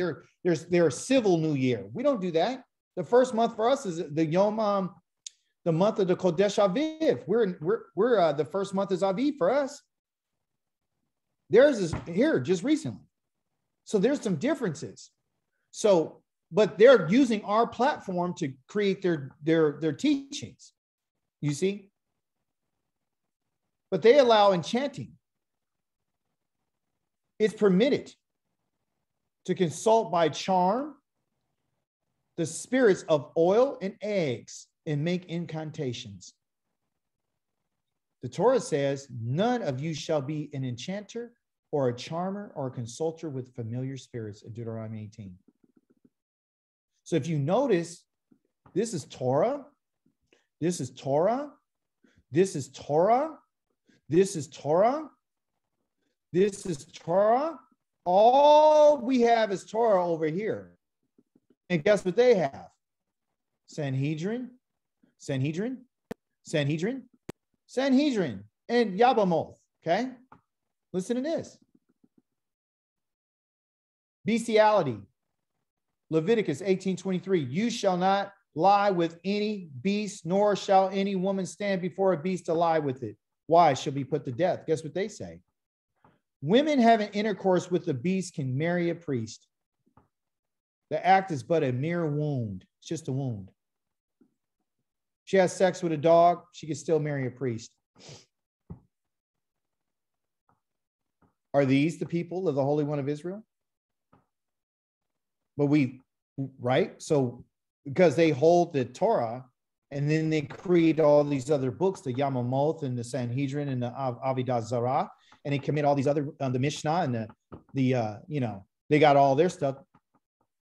Their civil new year. We don't do that. The first month for us is the Yom, the month of the Kodesh Aviv. We're the first month is Aviv for us. Theirs is here just recently. So there's some differences. So, but they're using our platform to create their teachings, you see? But they allow enchanting. It's permitted to consult by charm the spirits of oil and eggs and make incantations. The Torah says, none of you shall be an enchanter or a charmer or a consulter with familiar spirits in Deuteronomy 18. So if you notice, this is Torah, this is Torah, this is Torah, this is Torah, this is Torah. All we have is Torah over here. And guess what they have? Sanhedrin, Sanhedrin, Sanhedrin, Sanhedrin, and Yabamoth, okay? Listen to this. Bestiality. Leviticus 18:23, you shall not lie with any beast, nor shall any woman stand before a beast to lie with it. Why? She'll be put to death. Guess what they say? Women having intercourse with the beast can marry a priest. The act is but a mere wound. It's just a wound. She has sex with a dog, she can still marry a priest. Are these the people of the Holy One of Israel? But right? So because they hold the Torah and then they create all these other books, the Yamamoth and the Sanhedrin and the Avodah Zarah, and they commit all these other, the Mishnah and they got all their stuff.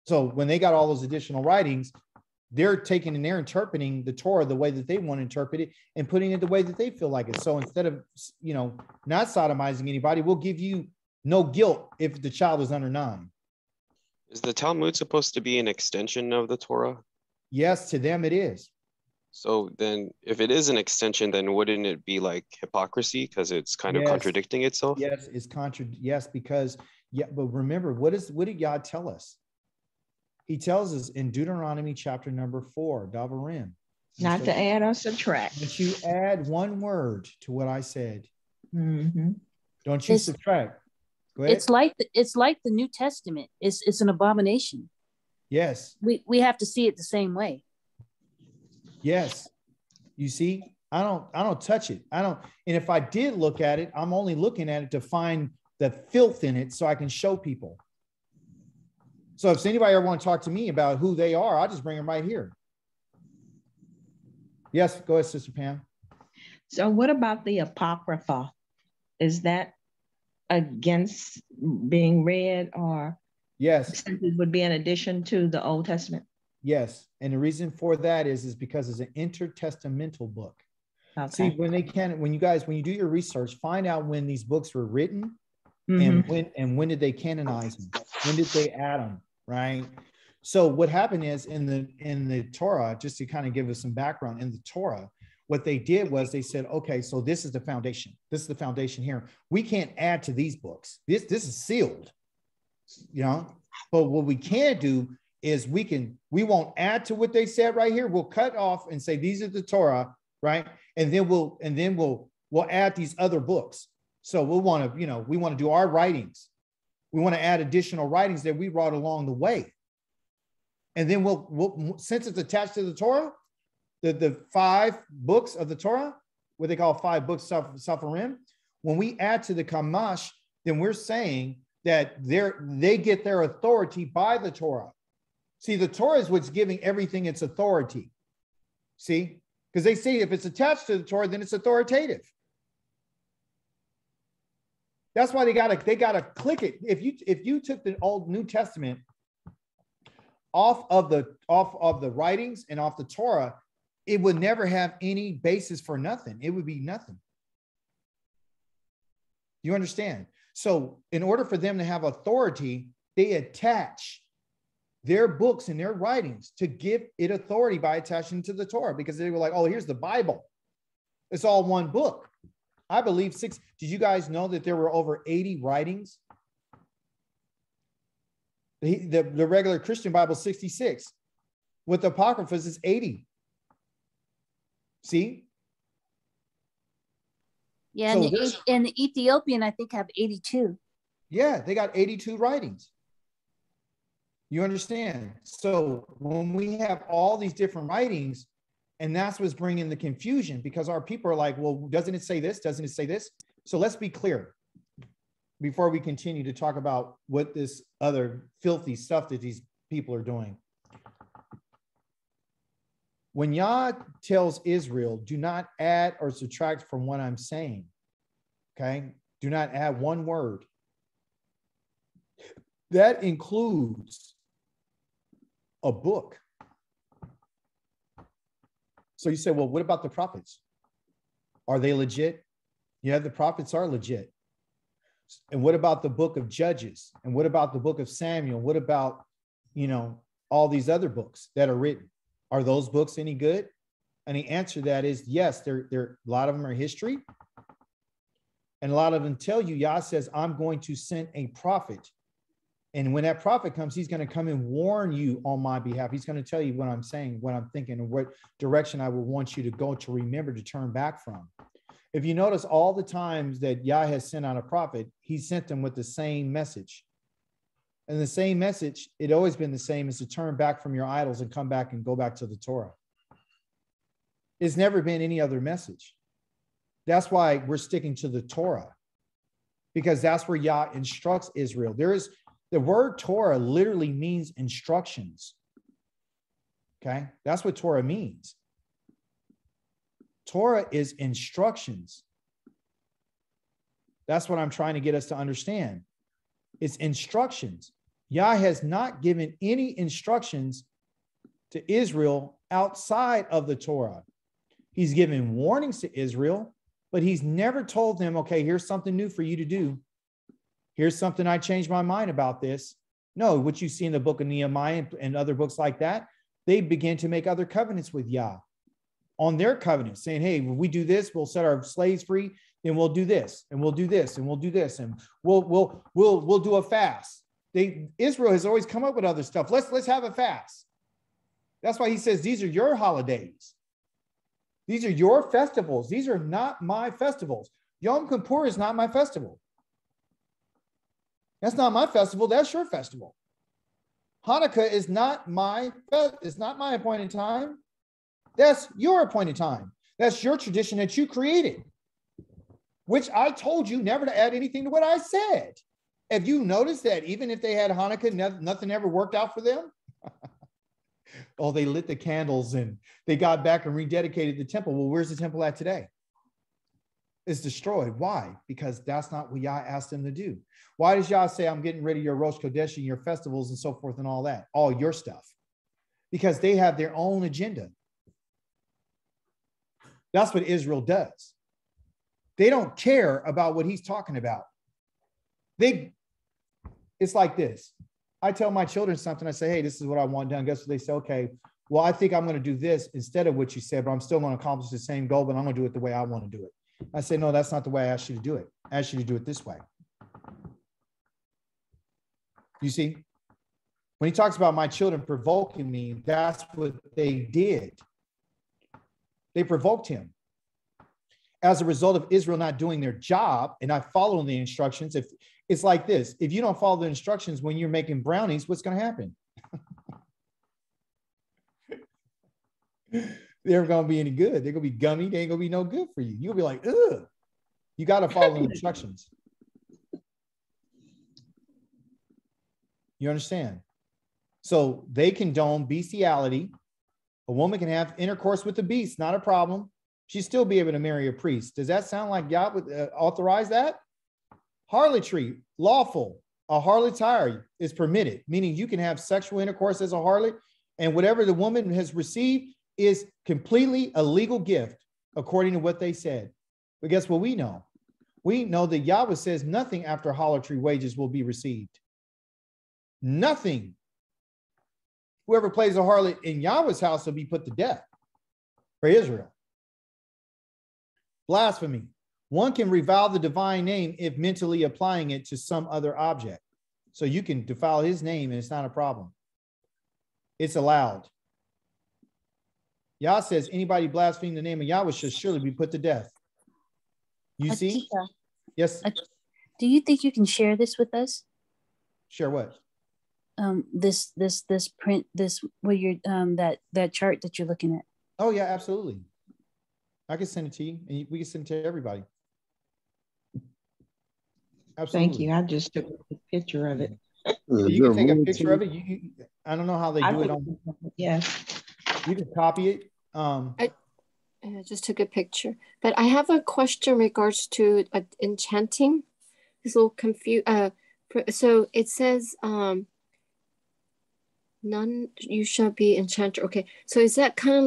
So when they got all those additional writings, they're taking and they're interpreting the Torah the way that they want to interpret it and putting it the way that they feel like it. So instead of, not sodomizing anybody, we'll give you no guilt if the child is under 9. Is the Talmud supposed to be an extension of the Torah? Yes, to them it is. So then if it is an extension, then wouldn't it be like hypocrisy because it's kind of contradicting itself? Yes, yes, because but remember, what did God tell us? He tells us in Deuteronomy chapter number 4, Davarim. Not to add or subtract. Don't you add one word to what I said. Mm-hmm. Don't you subtract. Go ahead. It's like the New Testament. It's an abomination. Yes. We have to see it the same way. Yes. You see, I don't touch it. And if I did look at it, I'm only looking at it to find the filth in it so I can show people. So if anybody ever want to talk to me about who they are, I'll just bring them right here. Yes, go ahead, Sister Pam. So what about the Apocrypha? Is that against being read, or yes, it would be an addition to the Old Testament? Yes. And the reason for that is because it's an intertestamental book. Okay. See, when you do your research, find out when these books were written, mm-hmm. and when did they canonize them? When did they add them? Right. So what happened is in the Torah, just to kind of give us some background, in the Torah, what they did was they said, okay, so this is the foundation. This is the foundation here. We can't add to these books. This is sealed, but what we can do is we won't add to what they said right here. We'll cut off and say, these are the Torah, right? And then we'll add these other books. So we want to do our writings. We want to add additional writings that we brought along the way. And then we'll since it's attached to the Torah, the 5 books of the Torah, what they call 5 books Safarim, when we add to the Kamash, then we're saying that they get their authority by the Torah. See, the Torah is what's giving everything its authority. See, because they say if it's attached to the Torah, then it's authoritative. That's why they gotta click it. If you took the Old New Testament off of the writings and off the Torah, it would never have any basis for nothing. It would be nothing. You understand? So in order for them to have authority, they attach their books and their writings to give it authority by attaching to the Torah, because they were like, oh, here's the Bible. It's all one book. I believe 6. Did you guys know that there were over 80 writings? The regular Christian Bible is 66. With the Apocryphas, it's 80. See? Yeah, so and the Ethiopian, I think, have 82. Yeah, they got 82 writings. You understand? So when we have all these different writings, and that's what's bringing the confusion, because our people are like, well, doesn't it say this? Doesn't it say this? So let's be clear before we continue to talk about what this other filthy stuff that these people are doing. When Yah tells Israel, do not add or subtract from what I'm saying, okay? Do not add one word. That includes a book. So you say, well, what about the prophets? Are they legit? Yeah, the prophets are legit. And what about the book of Judges? And what about the book of Samuel? What about, all these other books that are written? Are those books any good? And the answer to that is yes, they're a lot of them are history. And a lot of them tell you, Yah says, I'm going to send a prophet. And when that prophet comes, he's going to come and warn you on my behalf. He's going to tell you what I'm saying, what I'm thinking, and what direction I will want you to go to remember to turn back from. If you notice all the times that Yah has sent out a prophet, he sent them with the same message. And the same message, it always been the same, is to turn back from your idols and come back and go back to the Torah. It's never been any other message. That's why we're sticking to the Torah, because that's where Yah instructs Israel. The word Torah literally means instructions. Okay, that's what Torah means. Torah is instructions. That's what I'm trying to get us to understand. It's instructions. Yah has not given any instructions to Israel outside of the Torah. He's given warnings to Israel, but he's never told them, okay, here's something new for you to do. here's something I changed my mind about this. No, what you see in the book of Nehemiah and other books like that, they begin to make other covenants with Yah on their covenants, saying, hey, when we do this, we'll set our slaves free, then we'll do this, and we'll do this, and we'll do this, and we'll do a fast. Israel has always come up with other stuff. Let's have a fast. That's why he says these are your holidays. These are your festivals. These are not my festivals. Yom Kippur is not my festival. That's not my festival. That's your festival. Hanukkah is not my appointed time. That's your appointed time. That's your tradition that you created, which I told you never to add anything to what I said. Have you noticed that even if they had Hanukkah, nothing ever worked out for them? Oh, they lit the candles and they got back and rededicated the temple. Well, where's the temple at today? It's destroyed. Why? Because that's not what Yah asked them to do. Why does Yah say, I'm getting rid of your Rosh Kodesh and your festivals and so forth and all that, all your stuff? Because they have their own agenda. That's what Israel does. They don't care about what he's talking about. It's like this. I tell my children something. I say, hey, this is what I want done. Guess what they say? Okay, well, I think I'm going to do this instead of what you said, but I'm still going to accomplish the same goal, but I'm going to do it the way I want to do it. I say, no, that's not the way I asked you to do it. I asked you to do it this way. You see, when he talks about my children provoking me, that's what they did. They provoked him. As a result of Israel not doing their job and not following the instructions, if it's like this, if you don't follow the instructions when you're making brownies, what's going to happen? They're going to be any good. They're going to be gummy. They ain't going to be no good for you. You'll be like, ugh. You got to follow the instructions. You understand? So they condone bestiality. A woman can have intercourse with the beast, not a problem. She'd still be able to marry a priest. Does that sound like Yah would authorize that? Harlotry, lawful. A harlotry is permitted, meaning you can have sexual intercourse as a harlot, and whatever the woman has received is completely a legal gift, according to what they said. But guess what we know? We know that Yahweh says nothing after harlotry wages will be received. Nothing. Whoever plays a harlot in Yahweh's house will be put to death for Israel. Blasphemy. One can revile the divine name if mentally applying it to some other object. So you can defile his name and it's not a problem. It's allowed. Yah says anybody blaspheme the name of Yahweh should surely be put to death. You see? ACHI'KA, Yes. do you think you can share this with us? Share what? This print, where you're that chart that you're looking at. Oh yeah, absolutely. I can send it to you, and we can send it to everybody. Absolutely. Thank you. I just took a picture of it. You can take a picture of it. I don't know how they do it on. Yes. You can copy it. I just took a picture, but I have a question in regards to enchanting. It's a little confused. So it says, none you shall be enchanter. Okay, so is that kind of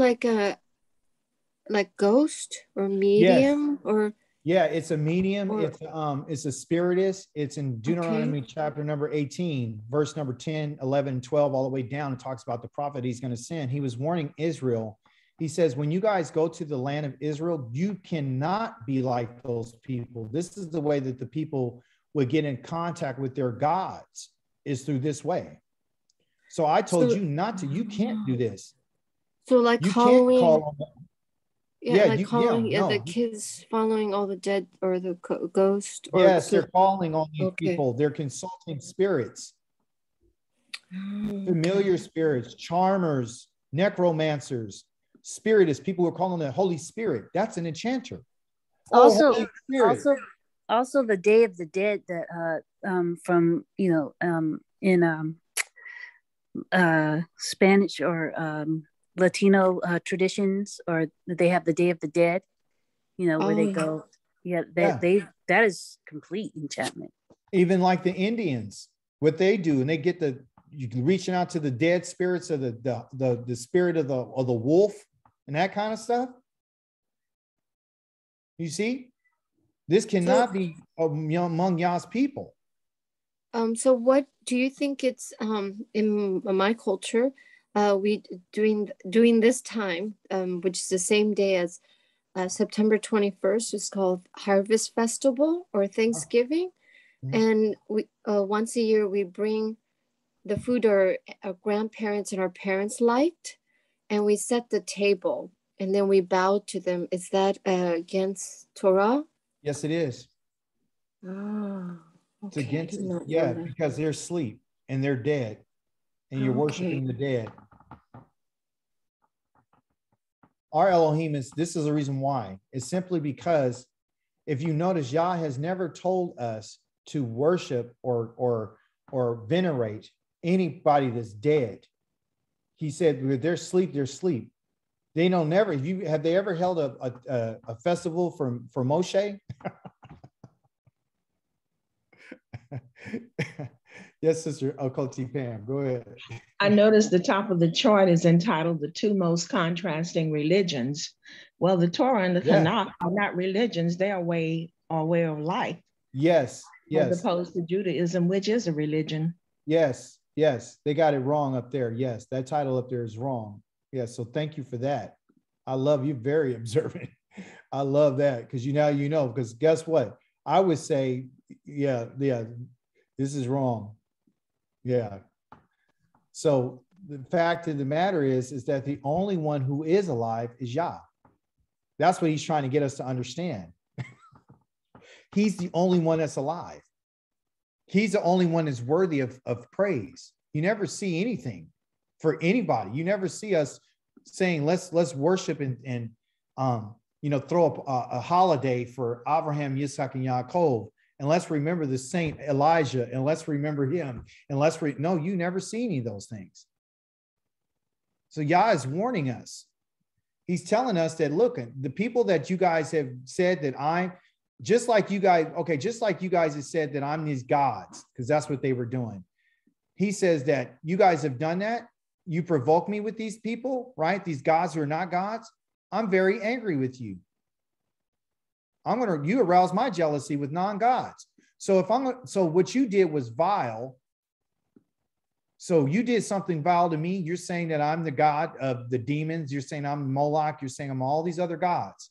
like ghost or medium? Yes. Or yeah, it's a medium. It's a spiritist. It's in Deuteronomy chapter number 18, verse number 10, 11, 12, all the way down. It talks about the prophet he's going to send. He was warning Israel. He says, when you guys go to the land of Israel, you cannot be like those people. This is the way that the people would get in contact with their gods, is through this way. So I told you not to. You can't do this. So like you Halloween. Can't call them. The kids following all the dead or the ghost. Or yes, they're calling on these people. They're consulting spirits, familiar spirits, charmers, necromancers, spiritists, people who are calling the Holy Spirit. That's an enchanter. Also the Day of the Dead that from in Spanish or Latino traditions, or they have the Day of the Dead, where they go. Yeah, that is complete enchantment. Even like the Indians, what they do, and they get you can reaching out to the dead spirits of the spirit of the wolf and that kind of stuff. You see, this cannot be among Yah's people. So what do you think it's in my culture? We during this time, which is the same day as September 21st, is called Harvest Festival or Thanksgiving, and we once a year we bring the food our grandparents and our parents liked, and we set the table, and then we bow to them. Is that against Torah? Yes, it is. Oh. It's against, yeah, because they're asleep and they're dead, and you're worshiping the dead. Our Elohim this is the reason why. It's simply because if you notice, Yah has never told us to worship or venerate anybody that's dead. He said, with their sleep, they're asleep. They don't never. Have they ever held a festival for Moshe? Yes, Sister Okoti Pam, go ahead. I noticed the top of the chart is entitled The Two Most Contrasting Religions. Well, the Torah and the Tanakh are not religions, they are a way of life. Yes, yes. As opposed to Judaism, which is a religion. Yes, yes. They got it wrong up there. Yes, that title up there is wrong. Yes, so thank you for that. I love you, very observant. I love that because you know, because guess what? I would say, yeah, this is wrong. Yeah. So the fact of the matter is that the only one who is alive is Yah. That's what he's trying to get us to understand. He's the only one that's alive. He's the only one that's worthy of praise. You never see anything for anybody. You never see us saying, let's worship and throw up a holiday for AVRAHAM, YISRAEL, and Yaakov. And let's remember the saint Elijah, and let's remember him. And no, you never see any of those things. So Yah is warning us. He's telling us that, look, the people that you guys have said that just like you guys have said that I'm these gods, because that's what they were doing. He says that you guys have done that. You provoke me with these people, right? These gods who are not gods. I'm very angry with you. You arouse my jealousy with non-gods. So what you did was vile. So you did something vile to me. You're saying that I'm the god of the demons. You're saying I'm Moloch. You're saying I'm all these other gods.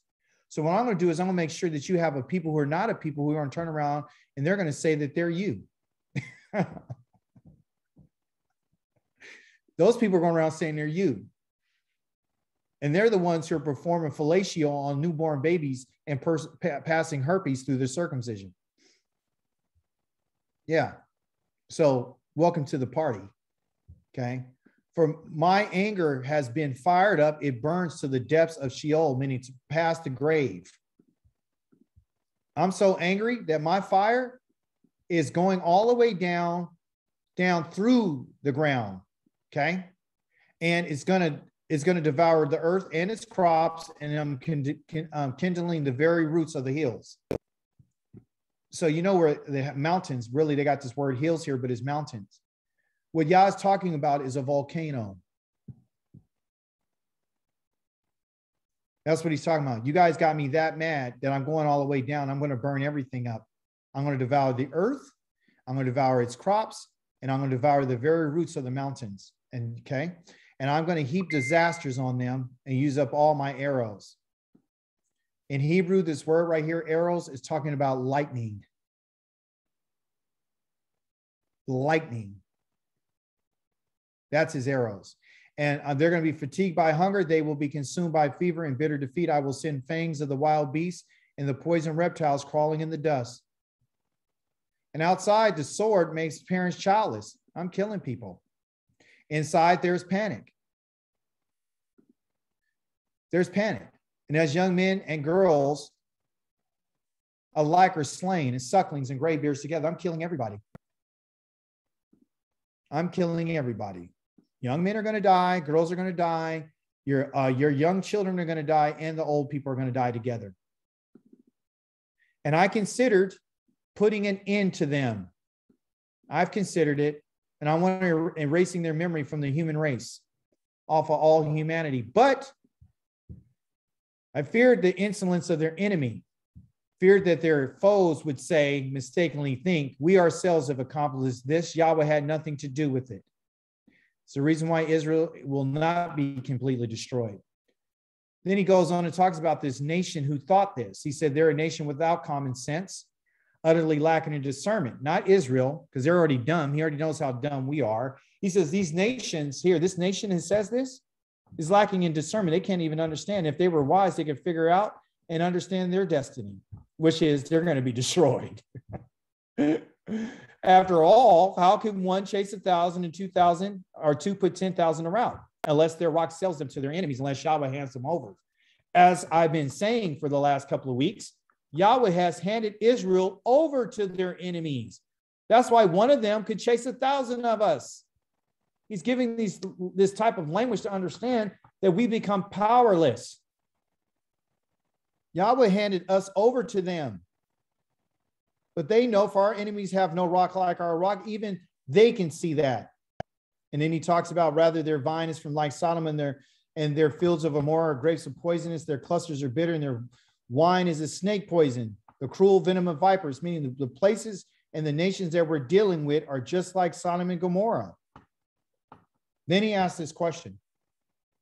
So what I'm going to do is I'm going to make sure that you have a people who are not a people who are going to turn around and they're going to say that they're you. Those people are going around saying they're you. And they're the ones who are performing fellatio on newborn babies and passing herpes through their circumcision. Yeah. So welcome to the party. Okay. For my anger has been fired up. It burns to the depths of Sheol, meaning to past the grave. I'm so angry that my fire is going all the way down through the ground. Okay. And it's going to devour the earth and its crops, and I'm kindling the very roots of the hills. So you know where the mountains, really, they got this word hills here, but it's mountains. What Yah is talking about is a volcano. That's what he's talking about. You guys got me that mad that I'm going all the way down. I'm going to burn everything up. I'm going to devour the earth. I'm going to devour its crops, and I'm going to devour the very roots of the mountains. And okay. And I'm going to heap disasters on them and use up all my arrows. In Hebrew, this word right here, arrows, is talking about lightning. Lightning. That's his arrows. And they're going to be fatigued by hunger. They will be consumed by fever and bitter defeat. I will send fangs of the wild beasts and the poison reptiles crawling in the dust. And outside, the sword makes parents childless. I'm killing people. Inside, there's panic. There's panic. And as young men and girls alike are slain, and sucklings and graybeards together, I'm killing everybody. I'm killing everybody. Young men are going to die. Girls are going to die. Your young children are going to die, and the old people are going to die together. And I considered putting an end to them. I've considered it. And I want to erasing their memory from the human race off of all humanity. But I feared the insolence of their enemy. feared that their foes would say, mistakenly think, we ourselves have accomplished this. Yahweh had nothing to do with it. It's the reason why Israel will not be completely destroyed. Then he goes on and talks about this nation who thought this. He said they're a nation without common sense, utterly lacking in discernment. Not Israel, because they're already dumb. He already knows how dumb we are. He says these nations here, this nation who says this is lacking in discernment. They can't even understand. If they were wise, they could figure out and understand their destiny, which is they're going to be destroyed. After all, how can one chase 1,000 and 2,000 or two put 10,000 around unless their rock sells them to their enemies, unless Yahweh hands them over? As I've been saying for the last couple of weeks, Yahweh has handed Israel over to their enemies. That's why one of them could chase 1,000 of us. He's giving this type of language to understand that we become powerless. Yahweh handed us over to them. But they know, for our enemies have no rock like our rock. Even they can see that. And then he talks about, rather their vine is from like Sodom, and their fields of Amorah are grapes of poisonous. Their clusters are bitter, and their wine is a snake poison, the cruel venom of vipers, meaning the places and the nations that we're dealing with are just like Sodom and Gomorrah. Then he asks this question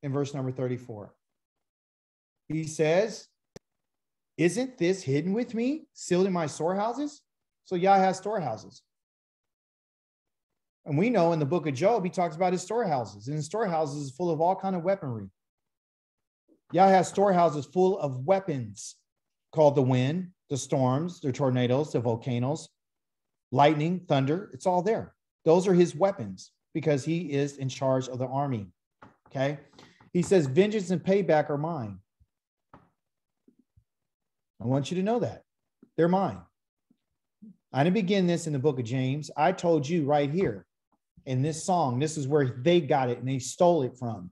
in verse number 34. He says, isn't this hidden with me, sealed in my storehouses? So Yah has storehouses. And we know in the book of Job, he talks about his storehouses. And his storehouses is full of all kinds of weaponry. Yah has storehouses full of weapons called the wind, the storms, the tornadoes, the volcanoes, lightning, thunder. It's all there. Those are his weapons because he is in charge of the army. Okay. He says, vengeance and payback are mine. I want you to know that. They're mine. I didn't begin this in the book of James. I told you right here in this song, this is where they got it and they stole it from.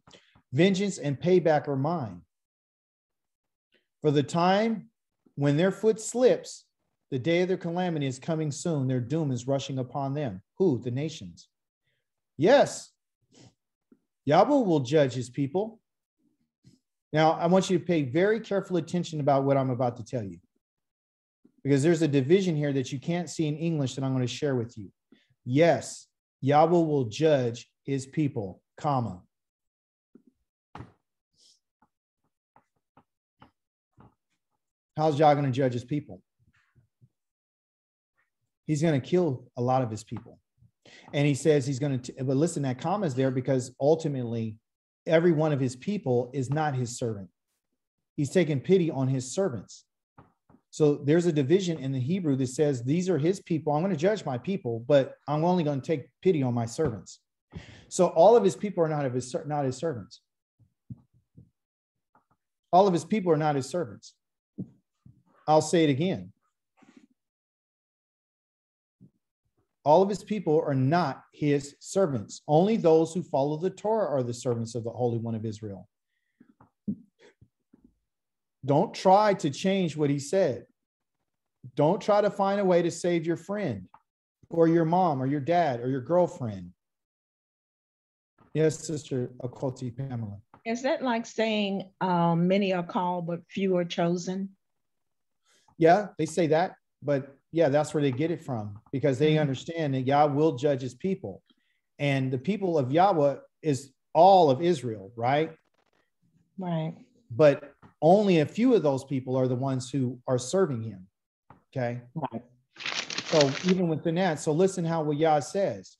Vengeance and payback are mine. For the time when their foot slips, the day of their calamity is coming soon. Their doom is rushing upon them. Who? The nations. Yes, Yahweh will judge his people. Now, I want you to pay very careful attention about what I'm about to tell you, because there's a division here that you can't see in English that I'm going to share with you. Yes, Yahweh will judge his people, comma. How's Yah going to judge his people? He's going to kill a lot of his people. And he says he's going to, but listen, that comma is there because ultimately every one of his people is not his servant. He's taking pity on his servants. So there's a division in the Hebrew that says, these are his people. I'm going to judge my people, but I'm only going to take pity on my servants. So all of his people are not his servants. All of his people are not his servants. I'll say it again. All of his people are not his servants. Only those who follow the Torah are the servants of the Holy One of Israel. Don't try to change what he said. Don't try to find a way to save your friend or your mom or your dad or your girlfriend. Yes, Sister Okoti Pamela. Is that like saying many are called, but few are chosen? Yeah, they say that, but yeah, that's where they get it from, because they understand that Yah will judge his people. And the people of Yahweh is all of Israel, right? Right. But only a few of those people are the ones who are serving him. Okay. Right. So even within that, so listen how what Yah says.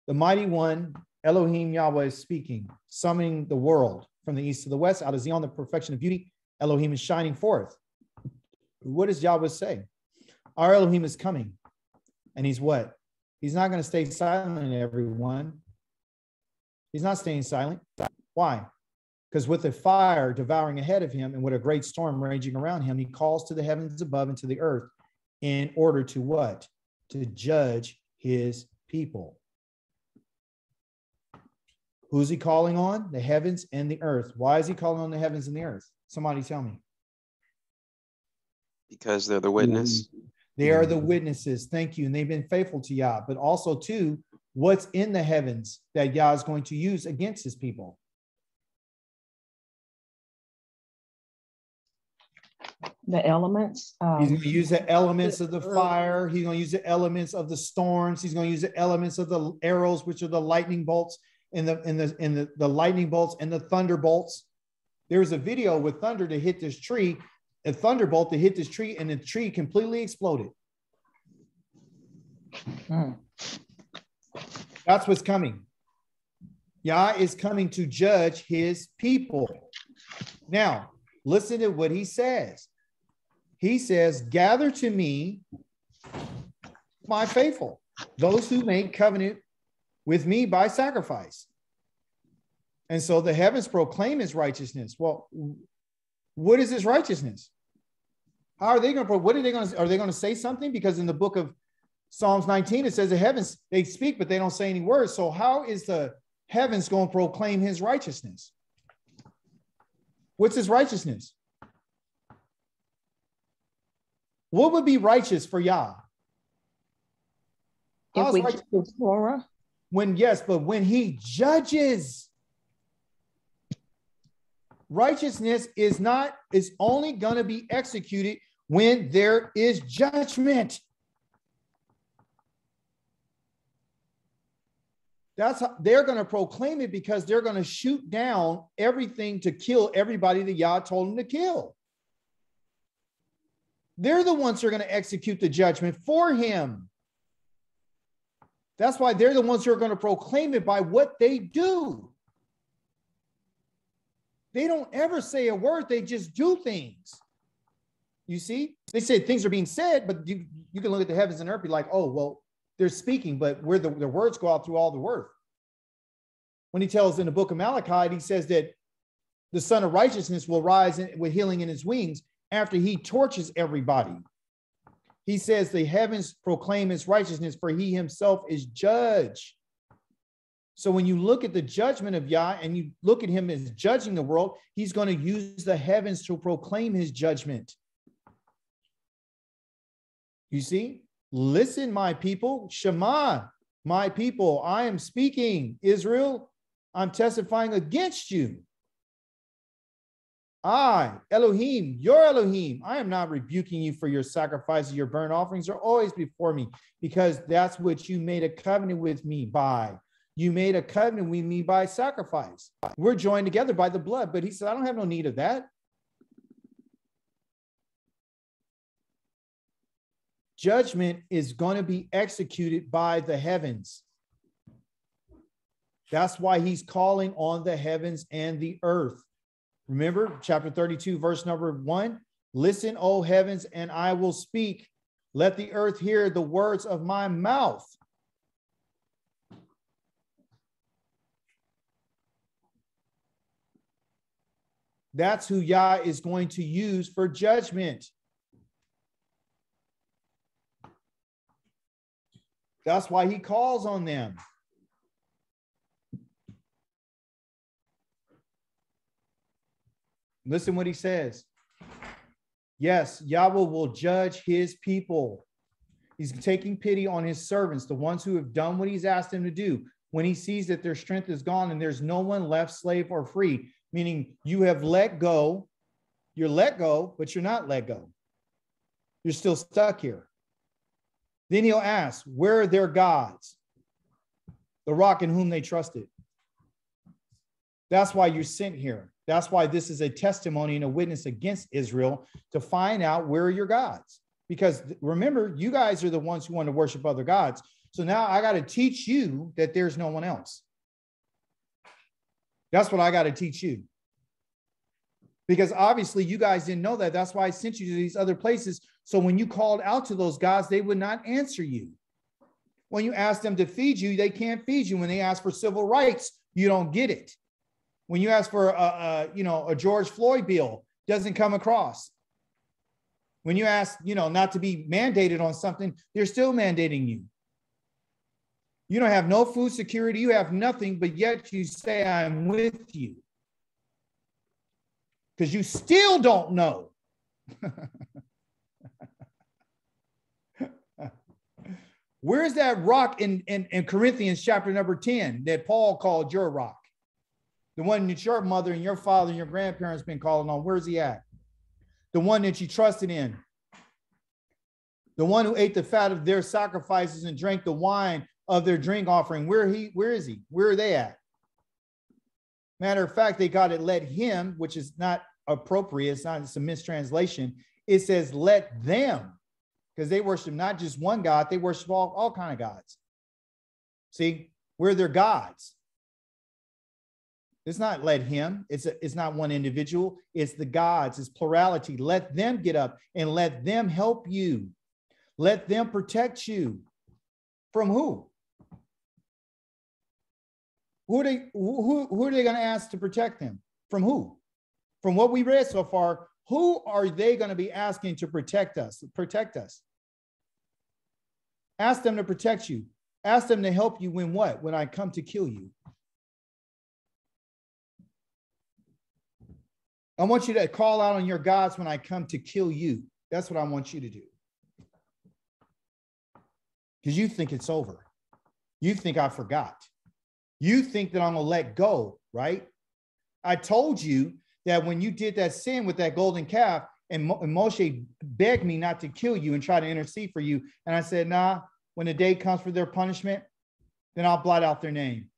The mighty one, Elohim Yahweh, is speaking, summoning the world from the east to the west. Out of Zion, the perfection of beauty, Elohim is shining forth. What does Yahweh say? Our Elohim is coming. And he's what? He's not going to stay silent, everyone. He's not staying silent. Why? Because with a fire devouring ahead of him and with a great storm raging around him, he calls to the heavens above and to the earth in order to what? To judge his people. Who's he calling on? The heavens and the earth. Why is he calling on the heavens and the earth? Somebody tell me. Because they're the witness. They are the witnesses. Thank you. And they've been faithful to Yah, but also too, what's in the heavens that Yah is going to use against his people? The elements. He's going to use the elements of the fire. He's going to use the elements of the storms. He's going to use the elements of the arrows, which are the lightning bolts, and the lightning bolts and the thunderbolts. There was a video with thunder to hit this tree, a thunderbolt to hit this tree, and the tree completely exploded. That's what's coming. Yah is coming to judge his people. Now, listen to what he says. He says, gather to me my faithful, those who make covenant with me by sacrifice. And so the heavens proclaim his righteousness. Well, what is his righteousness? How are they going to, what are they going to say something? Because in the book of Psalms 19, it says the heavens, they speak, but they don't say any words. So how is the heavens going to proclaim his righteousness? What's his righteousness? What would be righteous for Yah? If we keep the Torah? But when he judges, righteousness is only going to be executed when there is judgment. That's how they're going to proclaim it, because they're going to shoot down everything to kill everybody that Yah told them to kill. They're the ones who are going to execute the judgment for him. That's why they're the ones who are going to proclaim it by what they do. They don't ever say a word. They just do things. You see, they say things are being said, but you can look at the heavens and earth, be like, oh, well, they're speaking, but where the words go out through all the earth. When he tells in the book of Malachi, he says that the Son of Righteousness will rise with healing in his wings after he torches everybody. He says the heavens proclaim his righteousness, for he himself is judge. So when you look at the judgment of Yah and you look at him as judging the world, he's going to use the heavens to proclaim his judgment. You see? Listen, my people, Shema, my people, I am speaking. Israel, I'm testifying against you. I, Elohim, your Elohim, I am not rebuking you for your sacrifices. Your burnt offerings are always before me, because that's what you made a covenant with me by. You made a covenant with me by sacrifice. We're joined together by the blood. But he said, I don't have no need of that. Judgment is going to be executed by the heavens. That's why he's calling on the heavens and the earth. Remember, chapter 32, verse number 1. Listen, O heavens, and I will speak. Let the earth hear the words of my mouth. That's who Yah is going to use for judgment. That's why he calls on them. Listen what he says. Yes, Yahweh will judge his people. He's taking pity on his servants, the ones who have done what he's asked them to do. When he sees that their strength is gone and there's no one left, slave or free, meaning you have let go. You're let go, but you're not let go. You're still stuck here. Then he'll ask, where are their gods? The rock in whom they trusted. That's why you're sent here. That's why this is a testimony and a witness against Israel, to find out where are your gods. Because remember, you guys are the ones who want to worship other gods. So now I got to teach you that there's no one else. That's what I got to teach you. Because obviously you guys didn't know that. That's why I sent you to these other places. So when you called out to those gods, they would not answer you. When you ask them to feed you, they can't feed you. When they ask for civil rights, you don't get it. When you ask for a George Floyd bill, doesn't come across. When you ask, not to be mandated on something, they're still mandating you. You don't have no food security. You have nothing, but yet you say, I'm with you. Because you still don't know. Where's that rock in Corinthians chapter number 10 that Paul called your rock? The one that your mother and your father and your grandparents been calling on. Where's he at? the one that you trusted in, the one who ate the fat of their sacrifices and drank the wine of their drink offering. Where is he? Where are they at? Matter of fact, they got it, let him, which is not appropriate. It's a mistranslation. It says, let them, because they worship not just one God, they worship all kind of gods. See, we're their gods. It's not let him. It's not one individual. It's the gods. It's plurality. Let them get up and let them help you. Let them protect you. From who? Who are they going to ask to protect them? From who? From what we read so far, who are they going to be asking to protect us? Protect us. Ask them to protect you. Ask them to help you when what? When I come to kill you. I want you to call out on your gods when I come to kill you. That's what I want you to do. Because you think it's over. You think I forgot. You think that I'm going to let go, right? I told you that when you did that sin with that golden calf and Moshe begged me not to kill you and try to intercede for you. And I said, nah, when the day comes for their punishment, then I'll blot out their name.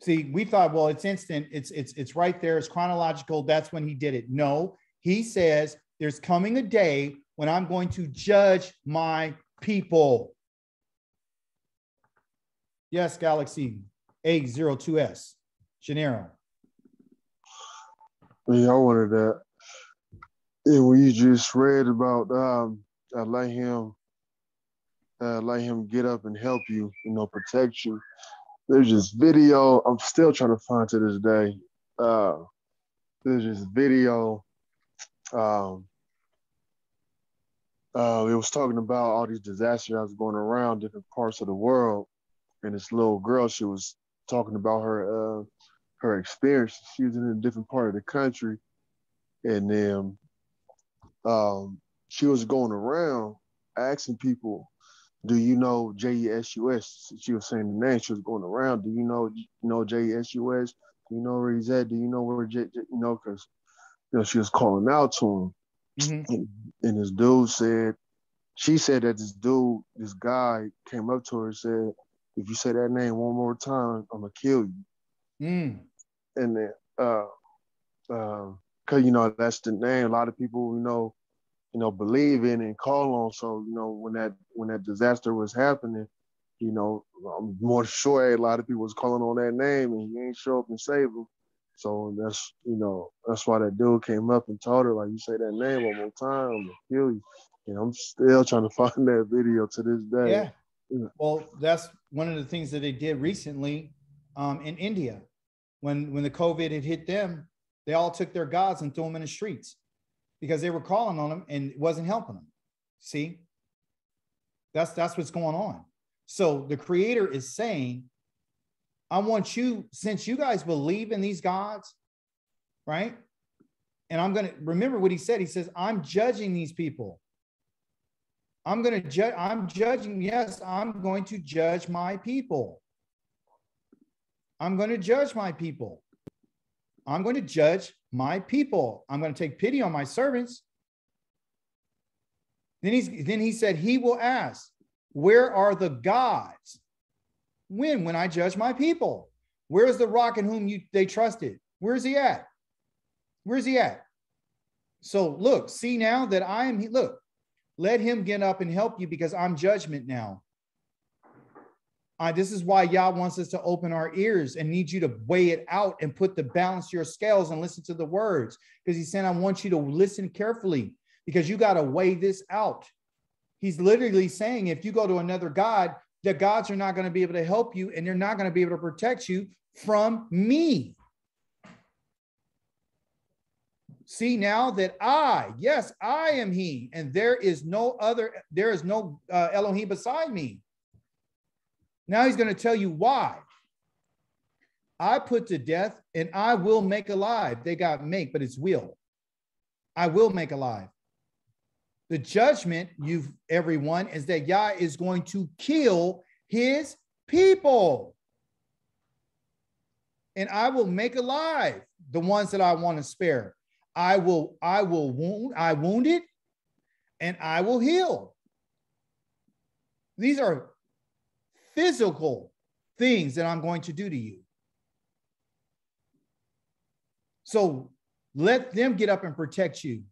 See, we thought, well, it's instant. It's right there. It's chronological. That's when he did it. No, he says there's coming a day when I'm going to judge my people. Yes, Galaxy A02S, Gennaro. Yeah, I wanted that. Yeah, we just read about let him get up and help you, protect you. There's this video I'm still trying to find to this day. There's this video. It was talking about all these disasters that was going around different parts of the world. And this little girl, she was talking about her experience. She was in a different part of the country. And then she was going around asking people, do you know JESUS? She was saying the name. She was going around. Do you know JESUS? Do you know where he's at? Do you know where because she was calling out to him. Mm-hmm. And this dude said, she said that this guy came up to her and said, if you say that name one more time, I'm gonna kill you. And then cause that's the name a lot of people believe in and call on. So when that disaster was happening, I'm more sure a lot of people was calling on that name and he ain't show up and save them. So that's why that dude came up and told her, like, you say that name one more time, I'm gonna kill you. And I'm still trying to find that video to this day. Yeah. Well, that's one of the things that they did recently in India. When the COVID had hit them, they all took their gods and threw them in the streets because they were calling on them and it wasn't helping them. See, that's what's going on. So the Creator is saying, I want you, since you guys believe in these gods, right? And I'm going to remember what he said. He says, I'm judging these people. I'm going to judge. I'm judging. Yes, I'm going to judge my people. I'm going to judge my people. I'm going to judge my people. I'm going to take pity on my servants. Then he said, he will ask, where are the gods? When I judge my people? Where is the rock in whom they trusted? Where is he at? Where is he at? So look, see now that I am, look, let him get up and help you because I'm judgment now. This is why Yah wants us to open our ears and need you to weigh it out and balance your scales and listen to the words. Because he's saying, I want you to listen carefully because you got to weigh this out. He's literally saying, if you go to another God, the gods are not going to be able to help you and they're not going to be able to protect you from me. See now that yes, I am he, and there is no Elohim beside me. Now he's going to tell you why. I put to death and I will make alive. They got make, but it's will. I will make alive. The judgment, everyone, is that Yah is going to kill his people. And I will make alive the ones that I want to spare. I wound it, and I will heal. These are physical things that I'm going to do to you. So let them get up and protect you.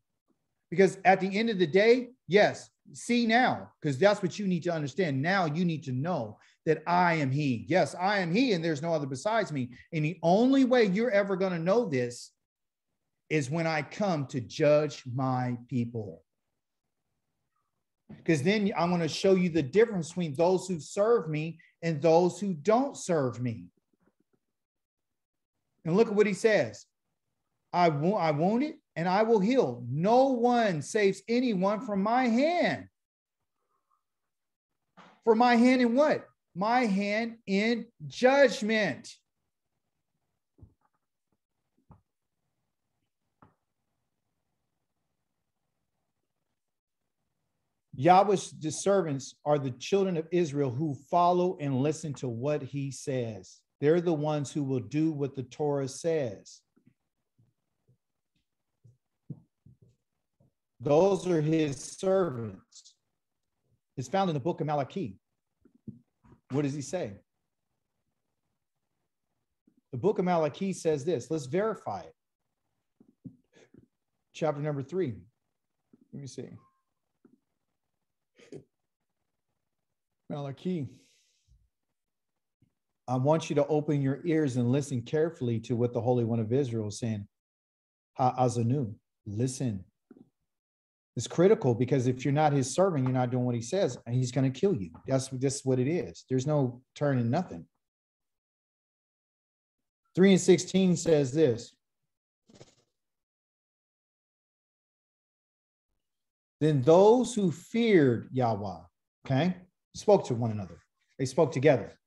Because at the end of the day, yes, see now, because that's what you need to understand. Now you need to know that I am he. Yes, I am he, and there's no other besides me. And the only way you're ever going to know this is when I come to judge my people. Because then I'm going to show you the difference between those who serve me and those who don't serve me. And look at what he says. I wound it and I will heal. No one saves anyone from my hand. For my hand in what? My hand in judgment. Yahweh's servants are the children of Israel who follow and listen to what he says. They're the ones who will do what the Torah says. Those are his servants. It's found in the book of Malachi. What does he say? The book of Malachi says this. Let's verify it. Chapter number 3. Let me see. Malachi. I want you to open your ears and listen carefully to what the Holy One of Israel is saying. Ha Azinu Listen. It's critical because if you're not his servant, you're not doing what he says, and he's going to kill you. That's what it is. There's no turning nothing. 3:16 says this. Then those who feared Yahweh, okay, spoke to one another. They spoke together.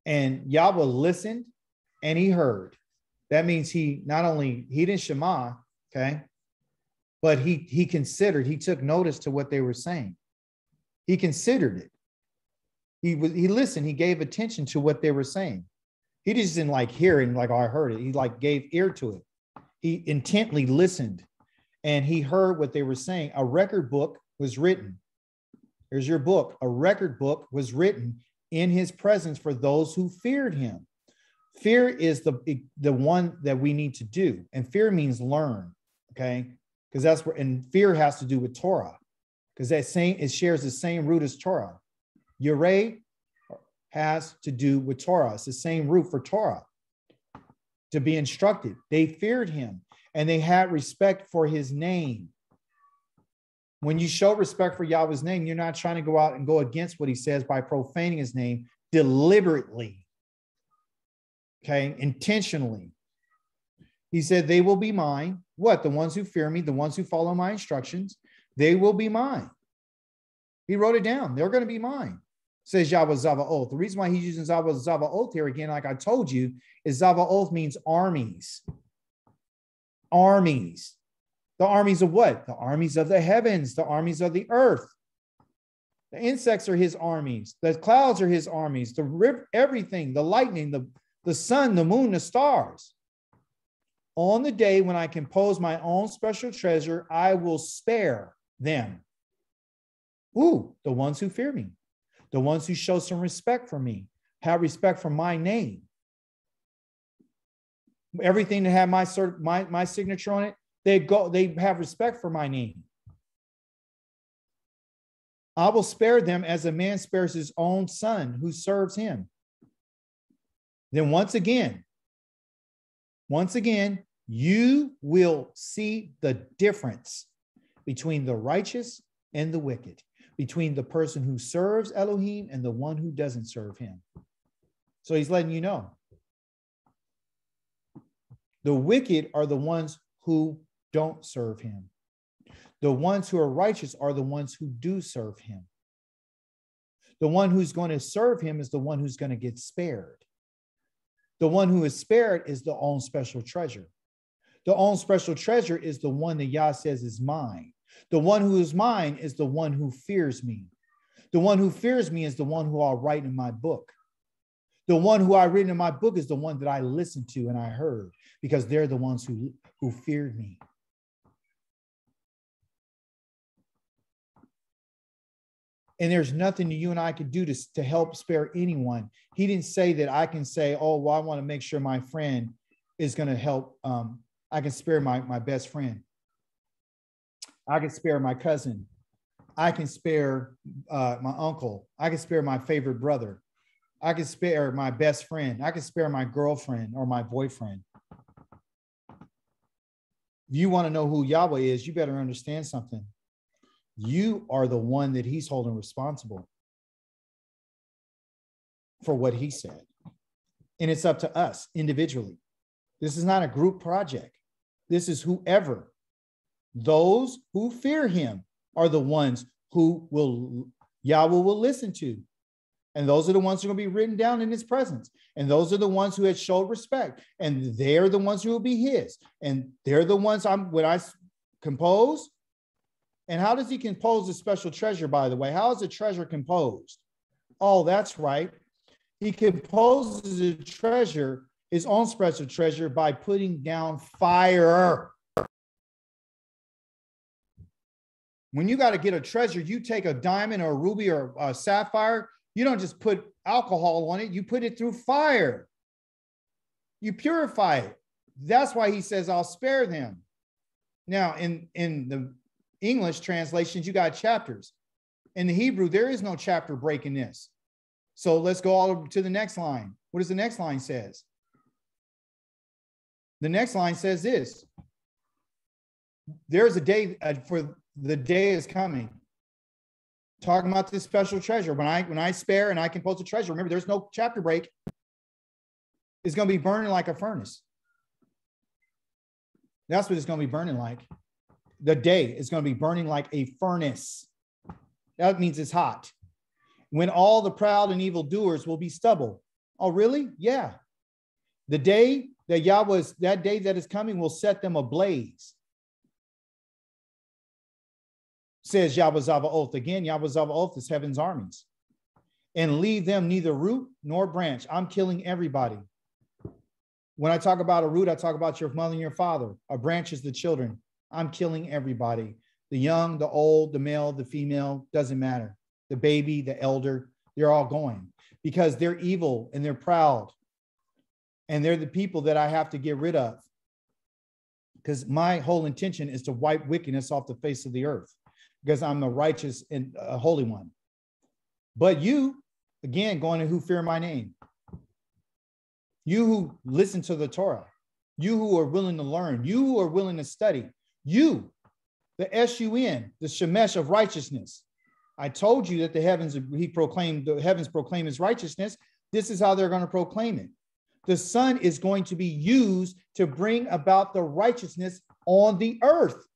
And Yahweh listened and he heard. That means he didn't shama, okay, but he considered, he took notice to what they were saying. He considered it. He listened, he gave attention to what they were saying. He just didn't like hear it like, oh, I heard it. He like gave ear to it. He intently listened and he heard what they were saying. A record book was written. Here's your book. A record book was written in his presence for those who feared him. Fear is the one that we need to do. And fear means learn, okay? Because that's where, and fear has to do with Torah. Because it shares the same root as Torah. YISRAEL has to do with Torah. It's the same root for Torah. To be instructed. They feared him and they had respect for his name. When you show respect for Yahweh's name, you're not trying to go out and go against what he says by profaning his name deliberately, okay, intentionally. He said, they will be mine. What? The ones who fear me, the ones who follow my instructions, they will be mine. He wrote it down. They're going to be mine, says Yahweh Zavaoth. The reason why he's using Yahweh Zavaoth here again, like I told you, is Zavaoth means armies. Armies. The armies of what? The armies of the heavens, the armies of the earth. The insects are his armies. The clouds are his armies. The river, everything, the lightning, the sun, the moon, the stars. On the day when I compose my own special treasure, I will spare them. Ooh, the ones who fear me, the ones who show some respect for me, have respect for my name. Everything that had my signature on it, they have respect for my name. I will spare them as a man spares his own son who serves him. Then once again, you will see the difference between the righteous and the wicked, between the person who serves Elohim and the one who doesn't serve him. So he's letting you know. The wicked are the ones who don't serve him. The ones who are righteous are the ones who do serve him. The one who's going to serve him is the one who's going to get spared. The one who is spared is the own special treasure. The own special treasure is the one that Yah says is mine. The one who is mine is the one who fears me. The one who fears me is the one who I'll write in my book. The one who I written in my book is the one that I listened to and I heard, because they're the ones who feared me. And there's nothing that you and I could do to help spare anyone. He didn't say that I can say, oh, well, I want to make sure my friend is going to help. I can spare my best friend. I can spare my cousin. I can spare my uncle. I can spare my favorite brother. I can spare my best friend. I can spare my girlfriend or my boyfriend. If you want to know who Yahweh is, you better understand something. You are the one that he's holding responsible for what he said. And it's up to us individually. This is not a group project. This is whoever. Those who fear him are the ones who Yahweh will listen to. And those are the ones who are going to be written down in his presence. And those are the ones who had showed respect. And they're the ones who will be his. And they're the ones when I compose. And how does he compose a special treasure, by the way? How is a treasure composed? Oh, that's right. He composes a treasure, his own special treasure, by putting down fire. When you got to get a treasure, you take a diamond or a ruby or a sapphire. You don't just put alcohol on it. You put it through fire. You purify it. That's why he says, I'll spare them. Now, in the English translations, you got chapters. In the Hebrew, there is no chapter break in this. So let's go all to the next line. What does the next line says? The next line says this. There's a day for the day is coming. Talking about this special treasure. When I spare and I compose a treasure, remember, there's no chapter break. It's going to be burning like a furnace. That's what it's going to be burning like. The day is going to be burning like a furnace. That means it's hot. When all the proud and evil doers will be stubble. Oh, really? Yeah. The day that that day that is coming will set them ablaze. Says Yahweh Zavaoth. Again, Yahweh Zavaoth is heaven's armies. And leave them neither root nor branch. I'm killing everybody. When I talk about a root, I talk about your mother and your father. A branch is the children. I'm killing everybody. The young, the old, the male, the female, doesn't matter. The baby, the elder, they're all going. Because they're evil and they're proud. And they're the people that I have to get rid of. Because my whole intention is to wipe wickedness off the face of the earth. Because I'm the righteous and holy one. But you, again, going to who fear my name. You who listen to the Torah. You who are willing to learn. You who are willing to study. You, the S-U-N, the Shemesh of righteousness. I told you that the heavens proclaim his righteousness. This is how they're going to proclaim it. The Son is going to be used to bring about the righteousness on the earth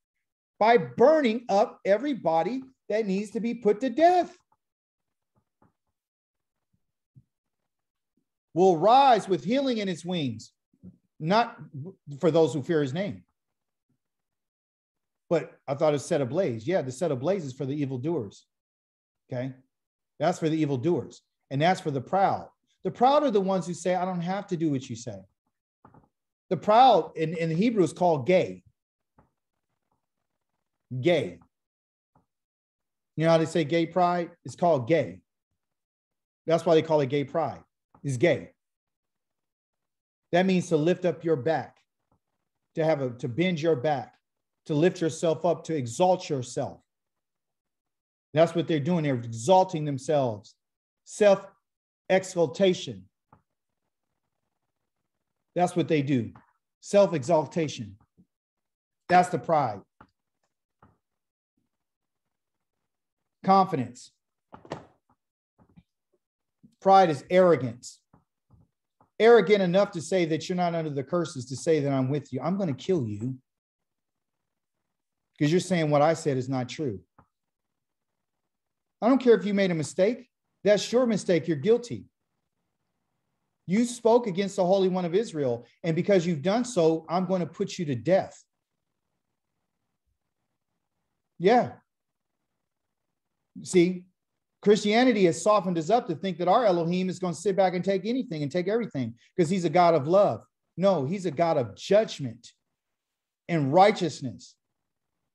by burning up everybody that needs to be put to death. Will rise with healing in its wings, not for those who fear his name. But I thought it set ablaze. Yeah, the set ablaze is for the evildoers. Okay, that's for the evildoers. And that's for the proud. The proud are the ones who say, I don't have to do what you say. The proud in the Hebrew is called gay. Gay. You know how they say gay pride? It's called gay. That's why they call it gay pride. It's gay. That means to lift up your back, to bend your back, to lift yourself up, to exalt yourself. That's what they're doing. They're exalting themselves. Self-exaltation. That's what they do. Self-exaltation. That's the pride. Confidence. Pride is arrogance. Arrogant enough to say that you're not under the curses, to say that I'm with you. I'm going to kill you because you're saying what I said is not true. I don't care if you made a mistake. That's your mistake. You're guilty. You spoke against the Holy One of Israel, and because you've done so, I'm going to put you to death. Yeah. See, Christianity has softened us up to think that our Elohim is going to sit back and take anything and take everything because he's a God of love. No, he's a God of judgment and righteousness.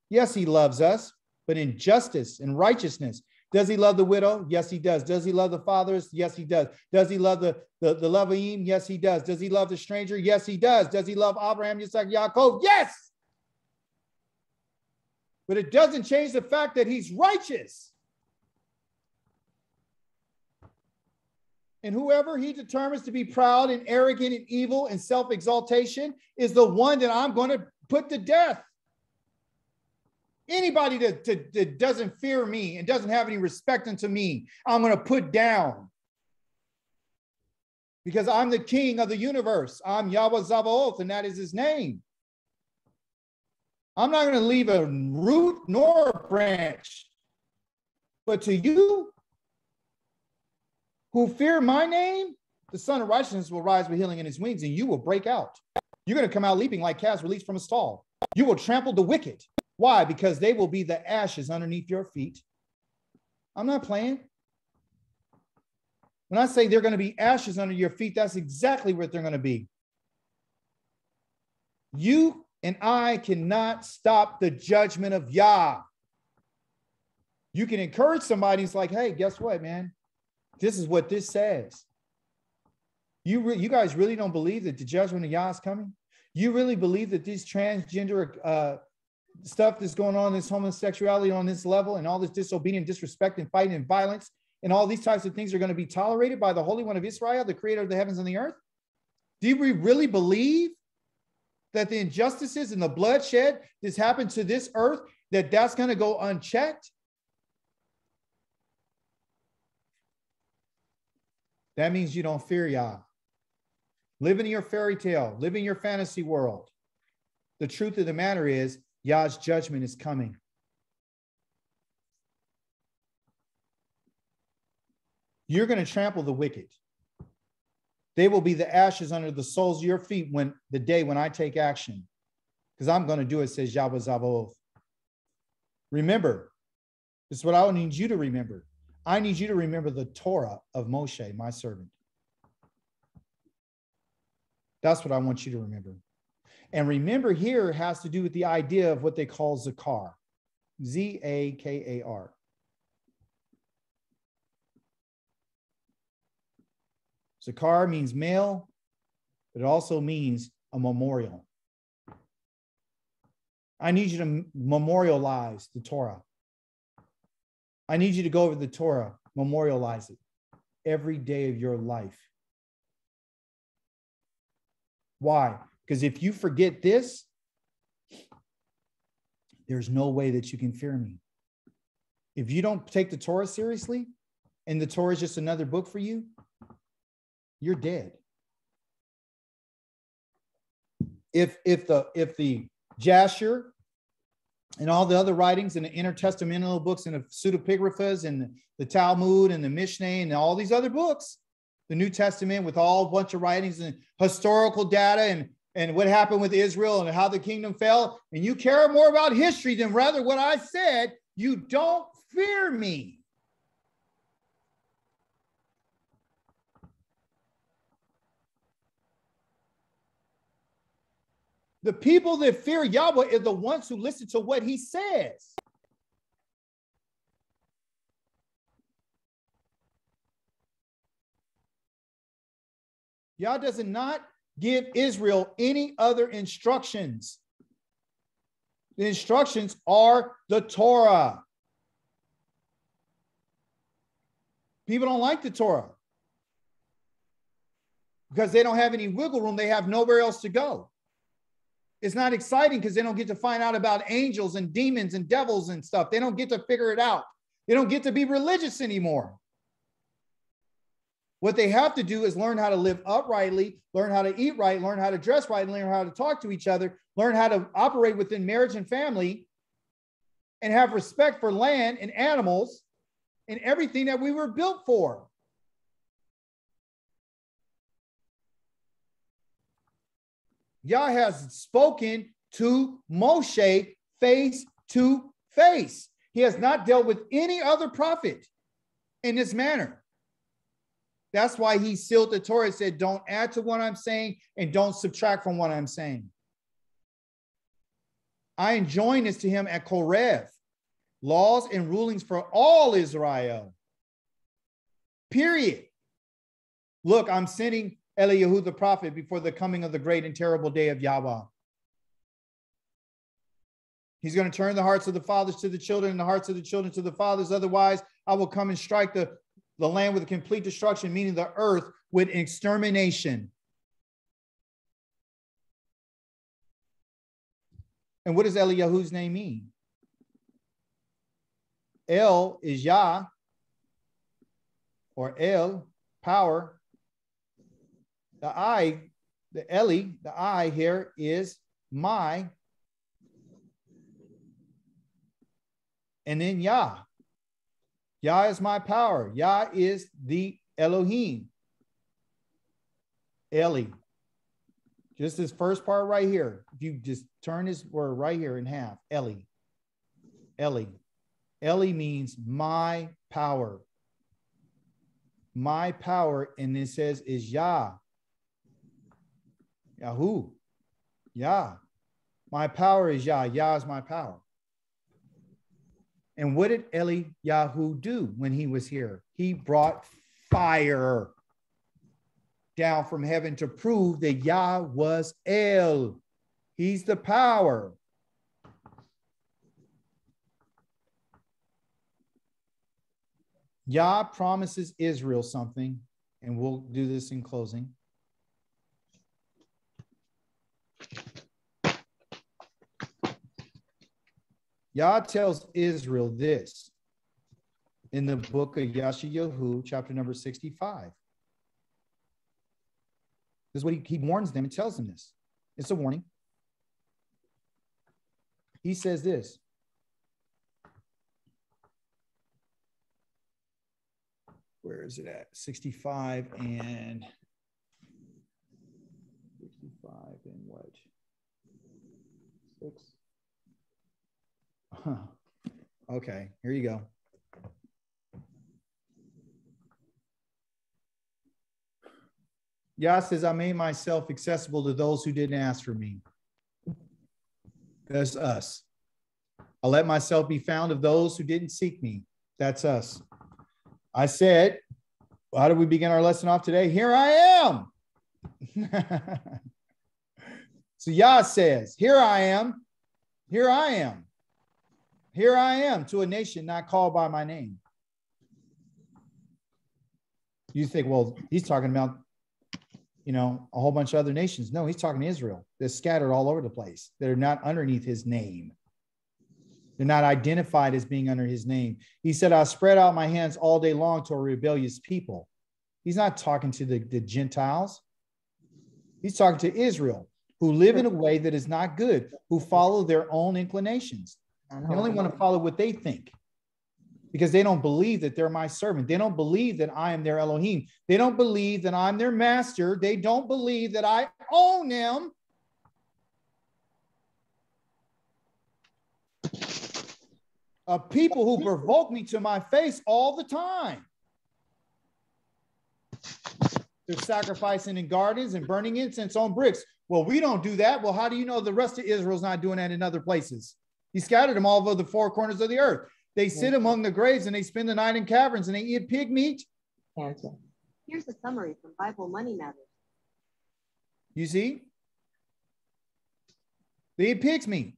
Yes, he loves us, but in justice and righteousness. Does he love the widow? Yes, he does. Does he love the fathers? Yes, he does. Does he love the Leviim? Yes, he does. Does he love the stranger? Yes, he does. Does he love Abraham, Yitzchak, Yaakov? Yes. But it doesn't change the fact that he's righteous. And whoever he determines to be proud and arrogant and evil and self-exaltation is the one that I'm going to put to death. Anybody that doesn't fear me and doesn't have any respect unto me, I'm going to put down. Because I'm the king of the universe. I'm Yahweh Zavaoth, and that is his name. I'm not going to leave a root nor a branch. But to you who fear my name, the Son of Righteousness will rise with healing in his wings, and you will break out. You're going to come out leaping like calves released from a stall. You will trample the wicked. Why? Because they will be the ashes underneath your feet. I'm not playing. When I say they're going to be ashes under your feet, that's exactly what they're going to be. You and I cannot stop the judgment of Yah. You can encourage somebody. It's like, hey, guess what, man? This is what this says. You guys really don't believe that the judgment of Yah is coming? You really believe that these transgender stuff that's going on, this homosexuality on this level, and all this disobedience, disrespect, and fighting and violence, and all these types of things are going to be tolerated by the Holy One of Israel, the creator of the heavens and the earth? Do we really believe that the injustices and the bloodshed that's happened to this earth, that's going to go unchecked? That means you don't fear Yah. Live in your fairy tale, live in your fantasy world. The truth of the matter is, Yah's judgment is coming. You're going to trample the wicked. They will be the ashes under the soles of your feet when the day when I take action. Because I'm going to do it, says Yahweh Zavaoth. Remember, this is what I need you to remember. I need you to remember the Torah of Moshe, my servant. That's what I want you to remember. And remember here has to do with the idea of what they call Zakar. Z-A-K-A-R. Zakar means male, but it also means a memorial. I need you to memorialize the Torah. I need you to go over the Torah, memorialize it every day of your life. Why? Because if you forget this, there's no way that you can fear me. If you don't take the Torah seriously, and the Torah is just another book for you, you're dead. If the Jasher and all the other writings and the intertestamental books and the pseudepigraphas and the Talmud and the Mishnah and all these other books, the New Testament with all a bunch of writings and historical data and what happened with Israel and how the kingdom fell, and you care more about history than rather what I said, you don't fear me. The people that fear Yahweh are the ones who listen to what he says. Yah does not give Israel any other instructions. The instructions are the Torah. People don't like the Torah because they don't have any wiggle room. They have nowhere else to go. It's not exciting because they don't get to find out about angels and demons and devils and stuff. They don't get to figure it out. They don't get to be religious anymore. What they have to do is learn how to live uprightly, learn how to eat right, learn how to dress right, learn how to talk to each other, learn how to operate within marriage and family, and have respect for land and animals and everything that we were built for. Yah has spoken to Moshe face to face. He has not dealt with any other prophet in this manner. That's why he sealed the Torah and said, don't add to what I'm saying and don't subtract from what I'm saying. I enjoined this to him at Korev. laws and rulings for all Israel. Period. Look, I'm sending Eliyahu the prophet before the coming of the great and terrible day of Yahweh. He's going to turn the hearts of the fathers to the children and the hearts of the children to the fathers. Otherwise, I will come and strike the land with a complete destruction, meaning the earth with extermination. And what does Eliyahu's name mean? El is Yah, or El, power. The I, the Eli, the I here is my. And then Yah. Yah is my power. Yah is the Elohim. Eli. Just this first part right here. If you just turn this word right here in half. Eli. Eli. Eli means my power. My power, and it says is Yah. Yahu. Yah. My power is Yah. Yah is my power. And what did Eliyahu do when he was here? He brought fire down from heaven to prove that Yah was El. He's the power. Yah promises Israel something, and we'll do this in closing. Yah tells Israel this in the book of YHWH, chapter number 65. This is what he warns them and tells them this. It's a warning. He says this. Where is it at? 65 and what? 6. Huh. Okay, here you go. Yah says, I made myself accessible to those who didn't ask for me. That's us. I let myself be found of those who didn't seek me. That's us. I said, how do we begin our lesson off today? Here I am. So Yah says, here I am. Here I am. Here I am to a nation not called by my name. You think, well, he's talking about, a whole bunch of other nations. No, he's talking to Israel. They're scattered all over the place. They're not underneath his name. They're not identified as being under his name. He said, I spread out my hands all day long to a rebellious people. He's not talking to the Gentiles. He's talking to Israel, who live in a way that is not good, who follow their own inclinations. They only want to follow what they think because they don't believe that they're my servant. They don't believe that I am their Elohim. They don't believe that I'm their master. They don't believe that I own them. A people who provoke me to my face all the time. They're sacrificing in gardens and burning incense on bricks. Well, we don't do that. Well, how do you know the rest of Israel's not doing that in other places? He scattered them all over the 4 corners of the earth. They sit among the graves and they spend the night in caverns and they eat pig meat. Here's a summary from Bible Money Matters. You see? They eat pig's meat.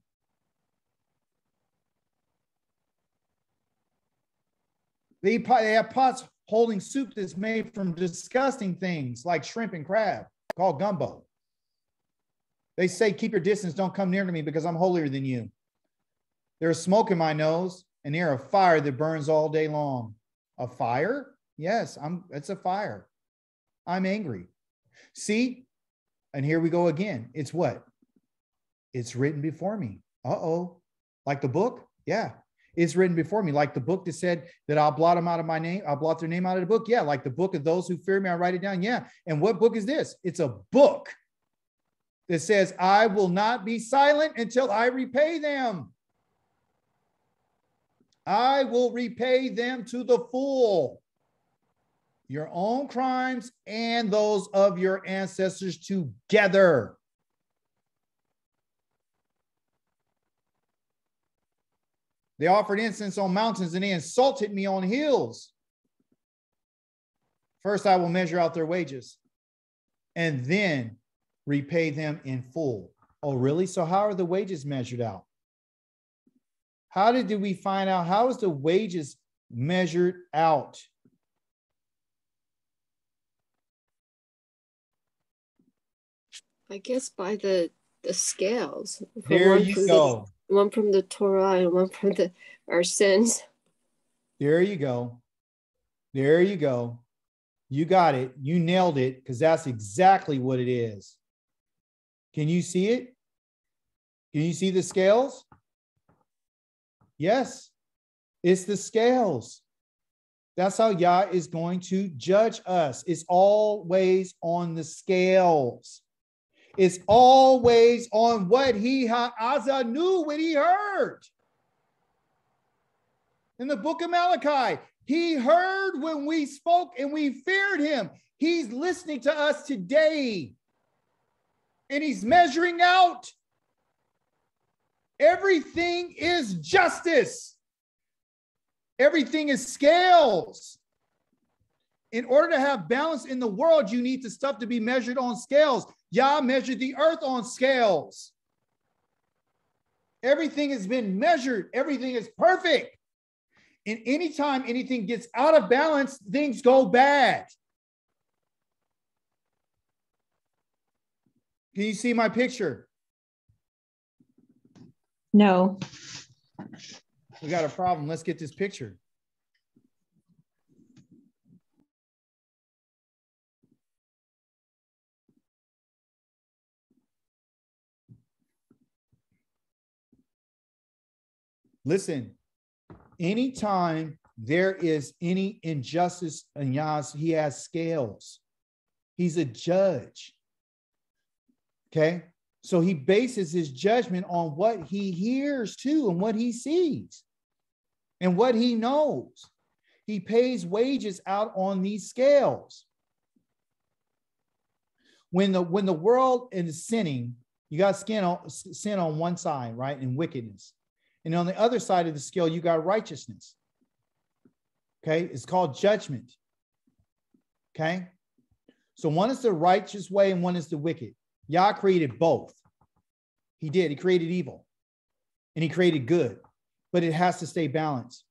They have pots holding soup that's made from disgusting things like shrimp and crab called gumbo. They say, keep your distance, don't come near to me because I'm holier than you. There's smoke in my nose and near a fire that burns all day long. A fire? Yes, it's a fire. I'm angry. See? And here we go again. It's what? It's written before me. Uh-oh. Like the book? Yeah. It's written before me. Like the book that said that I'll blot them out of my name. I'll blot their name out of the book. Yeah. Like the book of those who fear me, I write it down. Yeah. And what book is this? It's a book that says, I will not be silent until I repay them. I will repay them to the full. Your own crimes and those of your ancestors together. They offered incense on mountains and they insulted me on hills. First, I will measure out their wages and then repay them in full. Oh, really? So how are the wages measured out? How did we find out? How is the wages measured out? I guess by the scales. There you go. One from the Torah and one from our sins. There you go. There you go. You got it. You nailed it, because that's exactly what it is. Can you see it? Can you see the scales? Yes, it's the scales. That's how Yah is going to judge us. It's always on the scales. It's always on what Ha Azinu, what he heard. In the book of Malachi, he heard when we spoke and we feared him. He's listening to us today. And he's measuring out. Everything is justice. Everything is scales. In order to have balance in the world, you need the stuff to be measured on scales. Yah measured the earth on scales. Everything has been measured. Everything is perfect. And anytime anything gets out of balance, things go bad. Can you see my picture? No. We got a problem. Let's get this picture. Listen, anytime there is any injustice in Yah, he has scales. He's a judge. Okay? So he bases his judgment on what he hears too, and what he sees and what he knows. He pays wages out on these scales. When the world is sinning, you got sin on one side, right? And wickedness. And on the other side of the scale, you got righteousness. Okay? It's called judgment. Okay? So one is the righteous way and one is the wicked. Yah created both. He did. He created evil and he created good, but it has to stay balanced.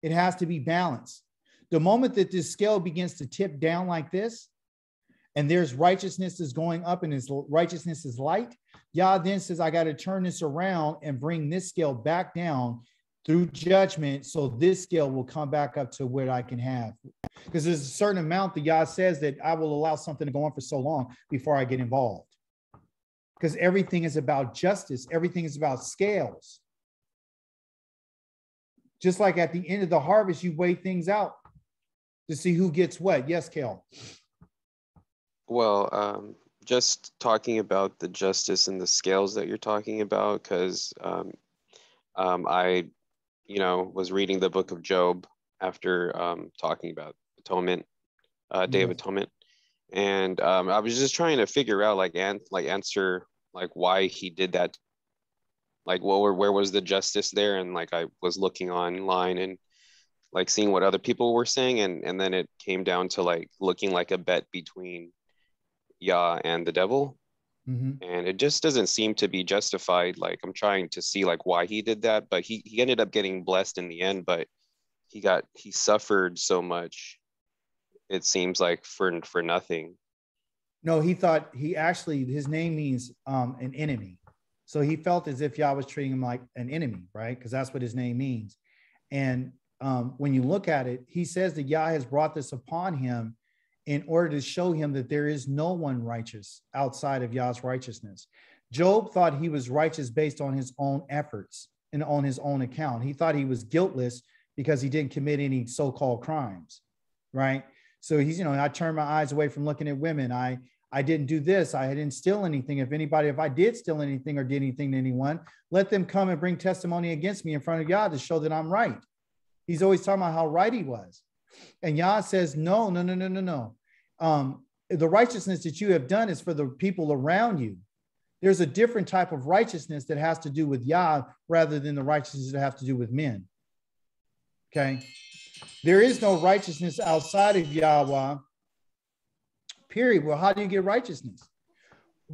It has to be balanced. The moment that this scale begins to tip down like this, and there's righteousness is going up and his righteousness is light, Yah then says, I got to turn this around and bring this scale back down through judgment, so this scale will come back up to where I can have. Because there's a certain amount that Yah says that I will allow something to go on for so long before I get involved. Because everything is about justice. Everything is about scales. Just like at the end of the harvest, you weigh things out to see who gets what. Yes, Kel. Well, just talking about the justice and the scales that you're talking about, because I, was reading the book of Job after talking about atonement, Day of Atonement, and I was just trying to figure out, answer why he did that. Where was the justice there? And I was looking online and seeing what other people were saying, and then it came down to looking like a bet between Yah and the devil. And it just doesn't seem to be justified. I'm trying to see why he did that, but he ended up getting blessed in the end, but he suffered so much, it seems for nothing. No, he thought his name means an enemy. So he felt as if Yah was treating him like an enemy, right? Because that's what his name means. And when you look at it, he says that Yah has brought this upon him in order to show him that there is no one righteous outside of Yah's righteousness. Job thought he was righteous based on his own efforts and on his own account. He thought he was guiltless because he didn't commit any so-called crimes, right? So he's, I turned my eyes away from looking at women. I didn't do this. I didn't steal anything. If I did steal anything or did anything to anyone, let them come and bring testimony against me in front of Yah to show that I'm right. He's always talking about how right he was. And Yah says, no. The righteousness that you have done is for the people around you. There's a different type of righteousness that has to do with Yah rather than the righteousness that have to do with men. Okay. There is no righteousness outside of Yahweh, period. Well, how do you get righteousness?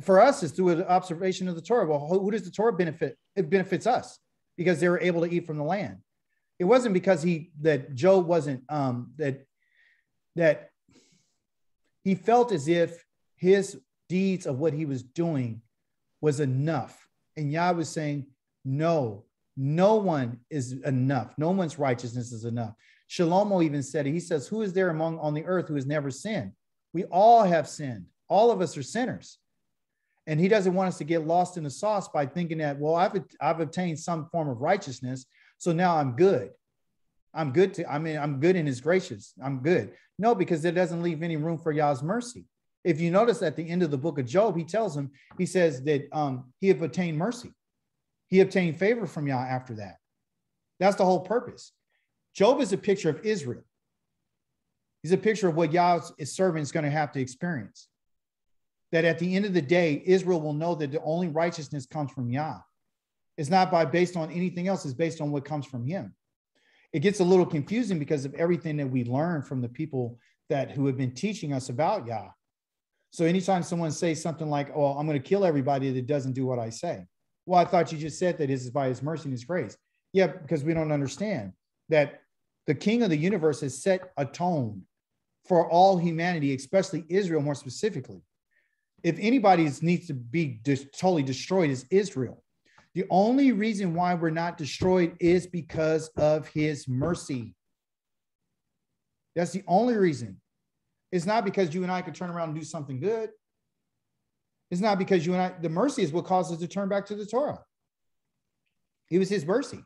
For us, it's through an observation of the Torah. Well, who does the Torah benefit? It benefits us because they were able to eat from the land. It wasn't because that Job wasn't, that he felt as if his deeds of what he was doing was enough. And Yah was saying, no, no one is enough. No one's righteousness is enough. Shalomo even said it. He says, who is there on the earth who has never sinned? We all have sinned. All of us are sinners. And he doesn't want us to get lost in the sauce by thinking that, well, I've obtained some form of righteousness, so now I'm good. I'm good in his gracious. I'm good. No, because it doesn't leave any room for Yah's mercy. If you notice at the end of the book of Job, he tells him, he says that he have obtained mercy. He obtained favor from Yah after that. That's the whole purpose. Job is a picture of Israel. He's a picture of what Yah's servant is going to have to experience. That at the end of the day, Israel will know that the only righteousness comes from Yah. It's not based on anything else. It's based on what comes from him. It gets a little confusing because of everything that we learn from the people who have been teaching us about Yah. So anytime someone says something like, oh, I'm going to kill everybody that doesn't do what I say. Well, I thought you just said that this is by his mercy and his grace. Yeah, because we don't understand that the King of the universe has set a tone for all humanity, especially Israel more specifically. If anybody needs to be totally destroyed, is Israel. The only reason why we're not destroyed is because of his mercy. That's the only reason. It's not because you and I could turn around and do something good. It's not because you and I, the mercy is what caused us to turn back to the Torah. It was his mercy.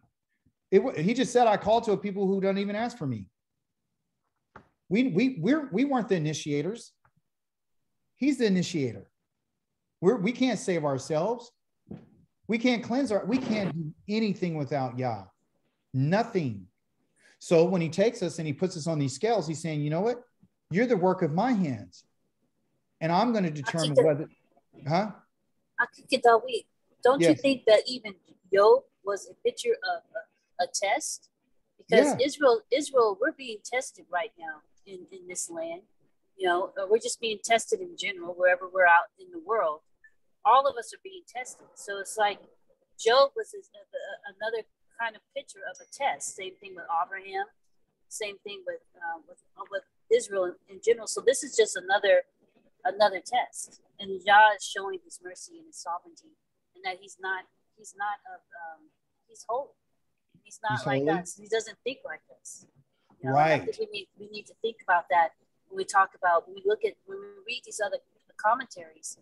He just said, I called to a people who don't even ask for me. We weren't the initiators. He's the initiator. We can't save ourselves. We can't we can't do anything without Yah. Nothing. So when he takes us and he puts us on these scales, he's saying, you know what? You're the work of my hands. And I'm going to determine whether, huh? Don't you think that even Job was a picture of a test? Because Israel, we're being tested right now in this land. You know, we're just being tested in general, wherever we're out in the world. All of us are being tested. So it's like Job was another kind of picture of a test. Same thing with AVRAHAM. Same thing with Israel in general. So this is just another test. And Yah is showing his mercy and his sovereignty, and that he's holy. He's not like us. He doesn't think like us. You know, right. I think we need to think about that when we read these other commentaries.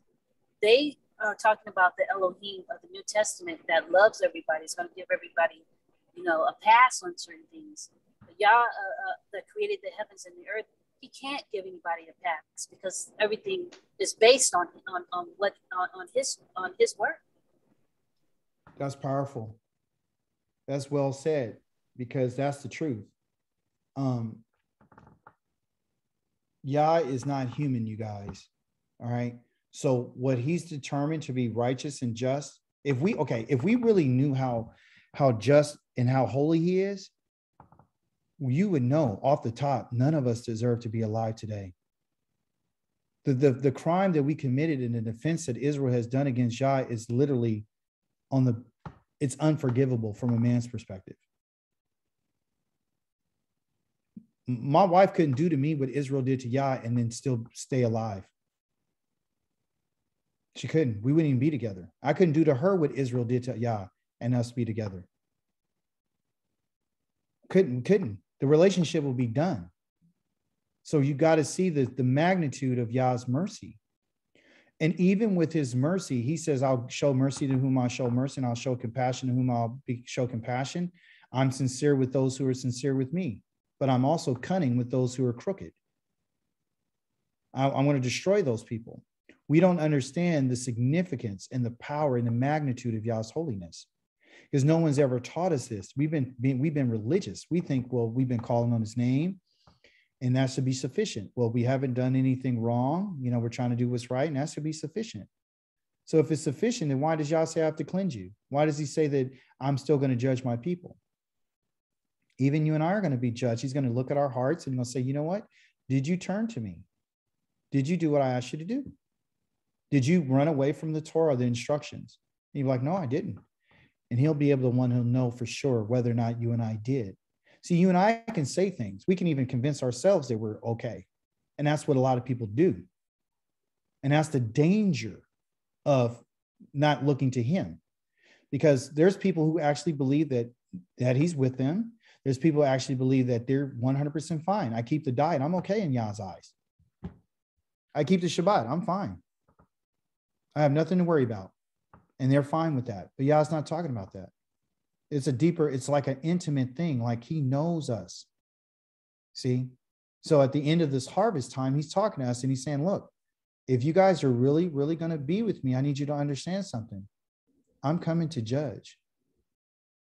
They are talking about the Elohim of the New Testament that loves everybody. It's going to give everybody, a pass on certain things. But Yah, that created the heavens and the earth, he can't give anybody a pass because everything is based on his word. That's powerful. That's well said, because that's the truth. Yah is not human, you guys. All right. So what he's determined to be righteous and just, if we really knew how just and how holy he is, you would know off the top, none of us deserve to be alive today. The crime that we committed in the defense that Israel has done against Yah is literally it's unforgivable from a man's perspective. My wife couldn't do to me what Israel did to Yah and then still stay alive. She couldn't. We wouldn't even be together. I couldn't do to her what Israel did to Yah and us be together. Couldn't. The relationship will be done. So you got to see the magnitude of Yah's mercy. And even with his mercy, he says, I'll show mercy to whom I'll show mercy, and I'll show compassion to whom I'll show compassion. I'm sincere with those who are sincere with me, but I'm also cunning with those who are crooked. I want to destroy those people. We don't understand the significance and the power and the magnitude of Yah's holiness, because no one's ever taught us this. We've been religious. We think, well, we've been calling on his name, and that should be sufficient. Well, we haven't done anything wrong. We're trying to do what's right, and that should be sufficient. So if it's sufficient, then why does Yah say I have to cleanse you? Why does he say that I'm still going to judge my people? Even you and I are going to be judged. He's going to look at our hearts and he'll say, you know what? Did you turn to me? Did you do what I asked you to do? Did you run away from the Torah, the instructions? And you're like, no, I didn't. And he'll be able to one who'll know for sure whether or not you and I did. See, you and I can say things. We can even convince ourselves that we're okay. And that's what a lot of people do. And that's the danger of not looking to him. Because there's people who actually believe that he's with them. There's people who actually believe that they're 100% fine. I keep the diet. I'm okay in Yah's eyes. I keep the Shabbat. I'm fine. I have nothing to worry about. And they're fine with that. But Yah's not talking about that. It's a deeper, it's like an intimate thing. Like he knows us. See? So at the end of this harvest time, he's talking to us and he's saying, look, if you guys are really, really going to be with me, I need you to understand something. I'm coming to judge.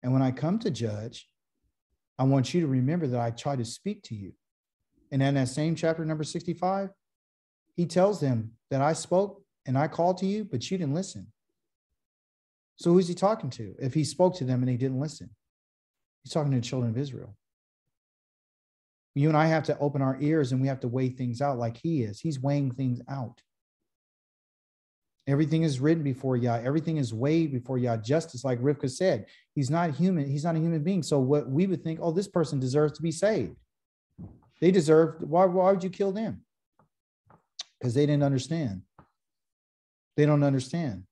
And when I come to judge, I want you to remember that I try to speak to you. And in that same chapter, number 65, he tells them that I spoke and I called to you, but you didn't listen. So who's he talking to? If he spoke to them and they didn't listen, he's talking to the children of Israel. You and I have to open our ears and we have to weigh things out like he is. He's weighing things out. Everything is written before Yah. Everything is weighed before Yah. Justice, like Rivka said, he's not human. He's not a human being. So what we would think, oh, this person deserves to be saved. They deserve, why would you kill them? Because they didn't understand. They don't understand.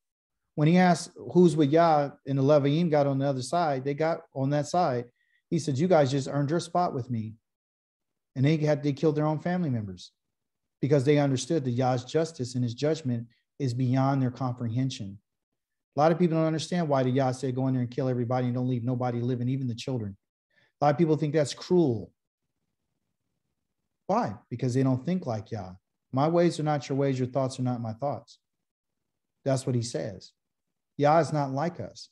When he asked who's with Yah and the Leviim got on the other side, they got on that side. He said, you guys just earned your spot with me. And they killed their own family members because they understood that Yah's justice and his judgment is beyond their comprehension. A lot of people don't understand why the Yah said, go in there and kill everybody and don't leave nobody living, even the children. A lot of people think that's cruel. Why? Because they don't think like Yah. My ways are not your ways. Your thoughts are not my thoughts. That's what he says. Yah is not like us.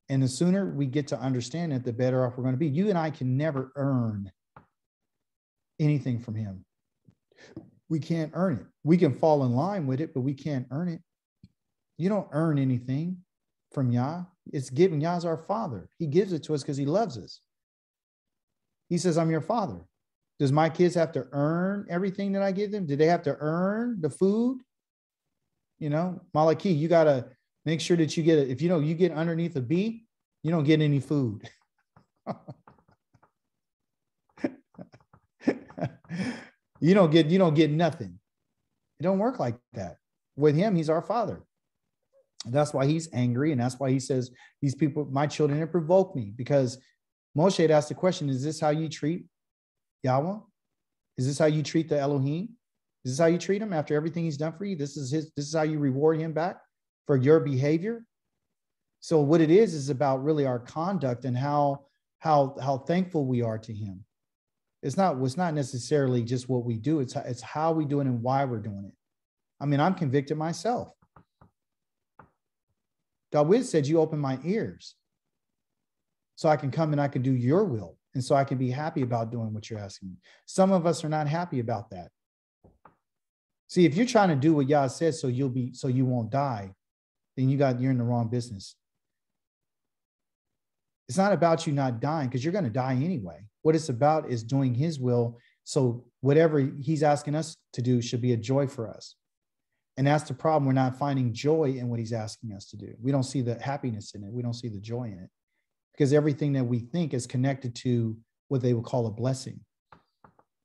And the sooner we get to understand it, the better off we're going to be. You and I can never earn anything from him. We can't earn it. We can fall in line with it, but we can't earn it. You don't earn anything from Yah. It's given. Yah's our father. He gives it to us because he loves us. He says, I'm your father. Does my kids have to earn everything that I give them? Do they have to earn the food? You know, Malachi, you got to make sure that you get it. If you know you get underneath a bee, you don't get any food. You don't get nothing. It don't work like that. With him, he's our father. That's why he's angry. And that's why he says, these people, my children, have provoked me. Because Moshe had asked the question, is this how you treat Yahweh? Is this how you treat the Elohim? Is this how you treat him after everything he's done for you? This is how you reward him back for your behavior. So what it is about really our conduct and how thankful we are to him. It's not necessarily just what we do. It's how we do it and why we're doing it. I mean, I'm convicted myself. Dawid said, you open my ears so I can come and I can do your will. And so I can be happy about doing what you're asking me. Some of us are not happy about that. See, if you're trying to do what Yah says so you won't die, then you're in the wrong business. It's not about you not dying because you're going to die anyway. What it's about is doing his will. So whatever he's asking us to do should be a joy for us. And that's the problem. We're not finding joy in what he's asking us to do. We don't see the happiness in it. We don't see the joy in it because everything that we think is connected to what they would call a blessing.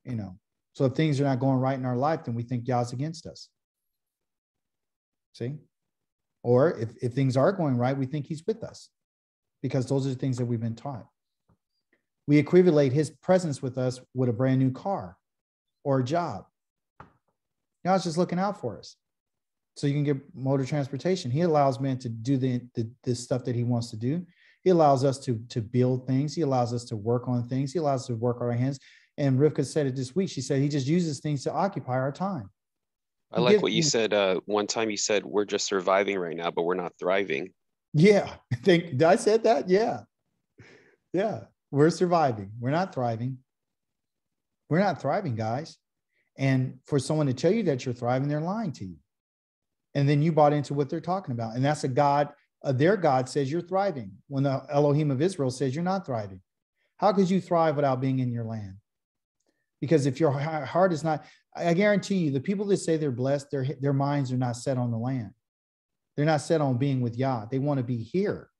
You know, so if things are not going right in our life, then we think Yah's against us. See? Or if things are going right, we think he's with us because those are the things that we've been taught. We equate his presence with us with a brand new car or a job. Yah's just looking out for us. So you can get motor transportation. He allows men to do the stuff that he wants to do. He allows us to build things. He allows us to work on things. He allows us to work on our hands. And Rivka said it this week. She said he just uses things to occupy our time. I like what you said. One time you said, we're just surviving right now, but we're not thriving. Yeah. Did I said that? Yeah. Yeah. We're surviving. We're not thriving. We're not thriving, guys. And for someone to tell you that you're thriving, they're lying to you. And then you bought into what they're talking about. And that's a God, their God says you're thriving when the Elohim of Israel says you're not thriving. How could you thrive without being in your land? Because if your heart is not, I guarantee you, the people that say they're blessed, their minds are not set on the land. They're not set on being with Yah. They want to be here.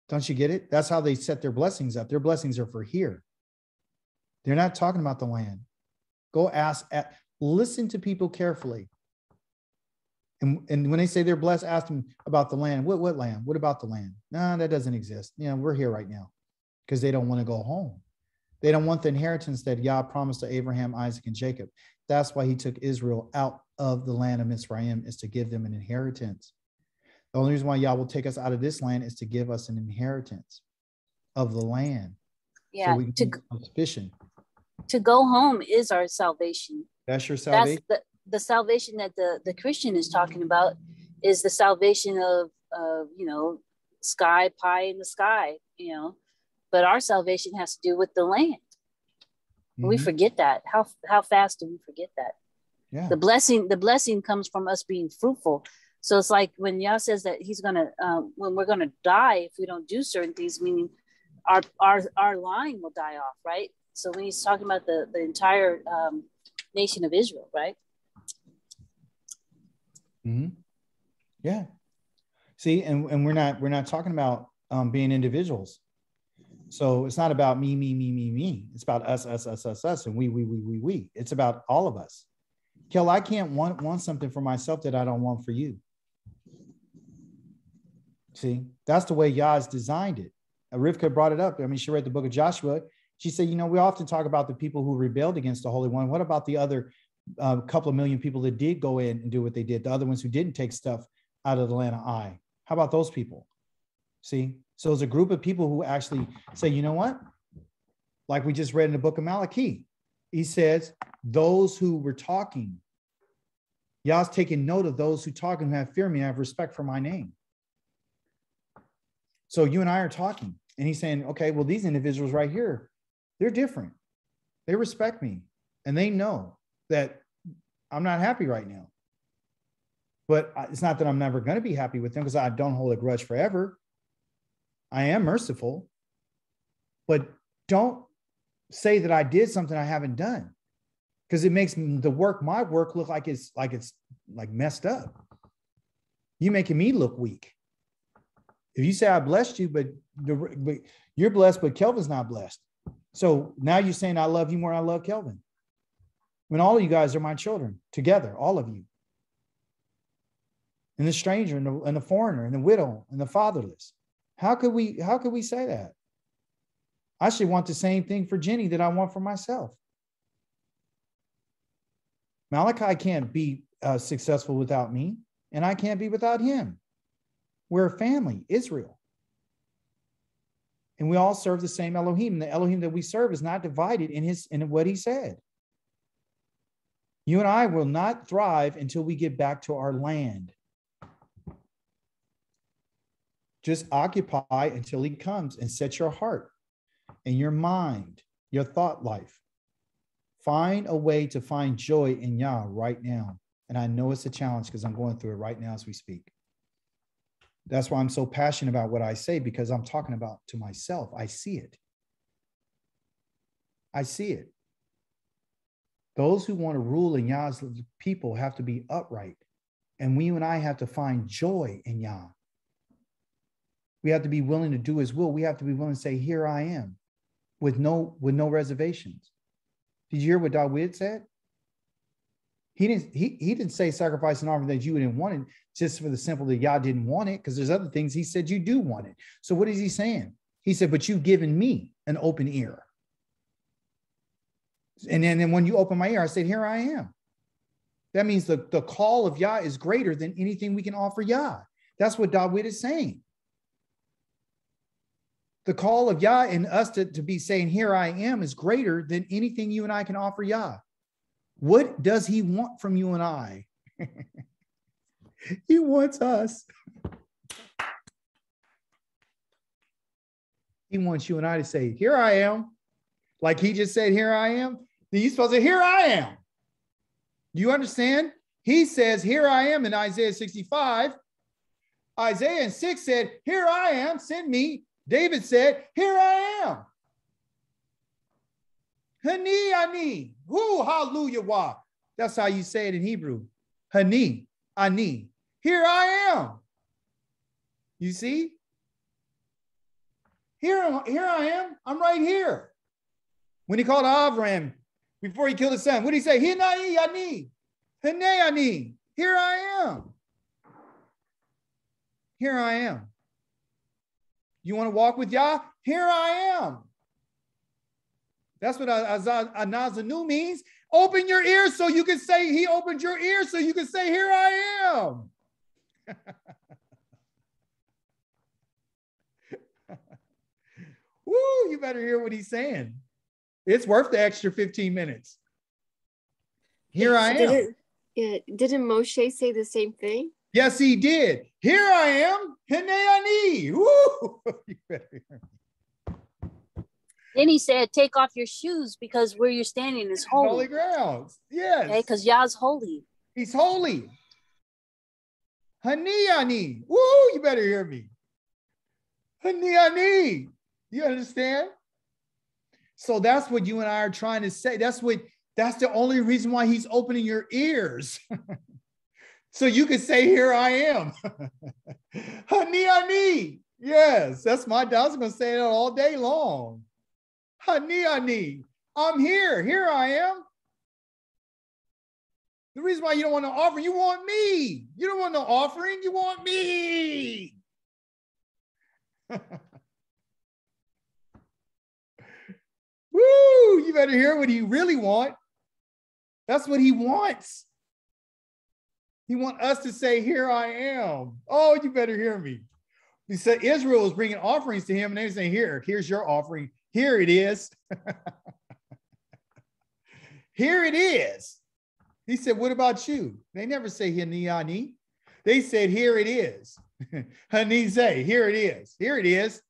Don't you get it? That's how they set their blessings up. Their blessings are for here. They're not talking about the land. Go listen to people carefully. And when they say they're blessed, ask them about the land. What land? What about the land? No, that doesn't exist. We're here right now because they don't want to go home. They don't want the inheritance that Yah promised to Abraham, Isaac, and Jacob. That's why he took Israel out of the land of Mitzrayim, is to give them an inheritance. The only reason why Yah will take us out of this land is to give us an inheritance of the land. Yeah, so we can be sufficient. To go home is our salvation. That's your salvation. That's the salvation that the Christian is talking about is the salvation of sky pie in the sky, but our salvation has to do with the land. Mm-hmm. We forget that. How fast do we forget that? Yeah. The blessing comes from us being fruitful. So it's like when Yah says that he's gonna when we're gonna die if we don't do certain things, meaning our line will die off, right? So when he's talking about the entire nation of Israel, right? Mm-hmm. Yeah. See, and we're not talking about being individuals. So it's not about me. It's about us, and we. It's about all of us. Kel, I can't want something for myself that I don't want for you. See, that's the way Yah's designed it. Rivka brought it up. I mean, she read the book of Joshua. She said, we often talk about the people who rebelled against the Holy One. What about the other couple of million people that did go in and do what they did? The other ones who didn't take stuff out of the land of Ai. How about those people? See, so it's a group of people who actually say, you know what? Like we just read in the book of Malachi, he says, those who were talking, Yah's taking note of those who talk and who have fear of me, I have respect for my name. So you and I are talking, and he's saying, okay, well, these individuals right here, they're different. They respect me, and they know that I'm not happy right now. But it's not that I'm never going to be happy with them, because I don't hold a grudge forever. I am merciful, but don't say that I did something I haven't done, because it makes my work look like it's messed up. You making me look weak. If you say I blessed you, but you're blessed, but Kelvin's not blessed. So now you're saying I love you more than I love Kelvin. When all of you guys are my children together, all of you. And the stranger and the foreigner and the widow and the fatherless. How could we say that? I should want the same thing for Jenny that I want for myself. Malachi can't be successful without me, and I can't be without him. We're a family, Israel. And we all serve the same Elohim. The Elohim that we serve is not divided in what he said. You and I will not thrive until we get back to our land. Just occupy until he comes, and set your heart and your mind, your thought life. Find a way to find joy in Yah right now. And I know it's a challenge because I'm going through it right now as we speak. That's why I'm so passionate about what I say, because I'm talking about to myself. I see it. I see it. Those who want to rule in Yah's people have to be upright. And you and I have to find joy in Yah. We have to be willing to do his will. We have to be willing to say, here I am, with no reservations. Did you hear what David said? He didn't say sacrifice and offering that you didn't want it just for the simple that Yah didn't want it, because there's other things he said you do want it. So what is he saying? He said, but you've given me an open ear. And then when you open my ear, I said, here I am. That means the call of Yah is greater than anything we can offer Yah. That's what David is saying. The call of Yah in us to be saying, here I am, is greater than anything you and I can offer Yah. What does he want from you and I? He wants us. He wants you and I to say, here I am. Like he just said, here I am. Then you're supposed to say, here I am. Do you understand? He says, here I am in Isaiah 65. Isaiah in 6 said, here I am, send me. David said, here I am. Hani, ani. Woo, hallelujah. That's how you say it in Hebrew. Hani, ani. Here I am. You see? Here I am. I'm right here. When he called AVRAHAM before he killed his son, what did he say? Hinai ani. Hene ani. Here I am. Here I am. You want to walk with Yah? Here I am. That's what Azinu means. Open your ears so you can say, he opened your ears so you can say, here I am. Woo, you better hear what he's saying. It's worth the extra 15 minutes. Here I am. Didn't Moshe say the same thing? Yes, he did. Here I am. Hene ani. Woo! You better hear me. Then he said, take off your shoes because where you're standing is holy. Holy grounds. Yes. Okay, because Yah's holy. He's holy. Hani ani. Woo, you better hear me. Hani ani. You understand? So that's what you and I are trying to say. That's the only reason why he's opening your ears. So you can say, here I am. Hani ani. Yes, I was going to say that all day long. Hani ani. I'm here. Here I am. The reason why you don't want to offer, you want me. You don't want no offering. You want me. Woo! You better hear what he really wants. That's what he wants. He wants us to say, here I am. Oh, you better hear me. He said Israel was bringing offerings to him, and they were saying, here's your offering. Here it is. Here it is. He said, what about you? They never say Hani ani. They said, here it is. Hani say, here it is. Here it is.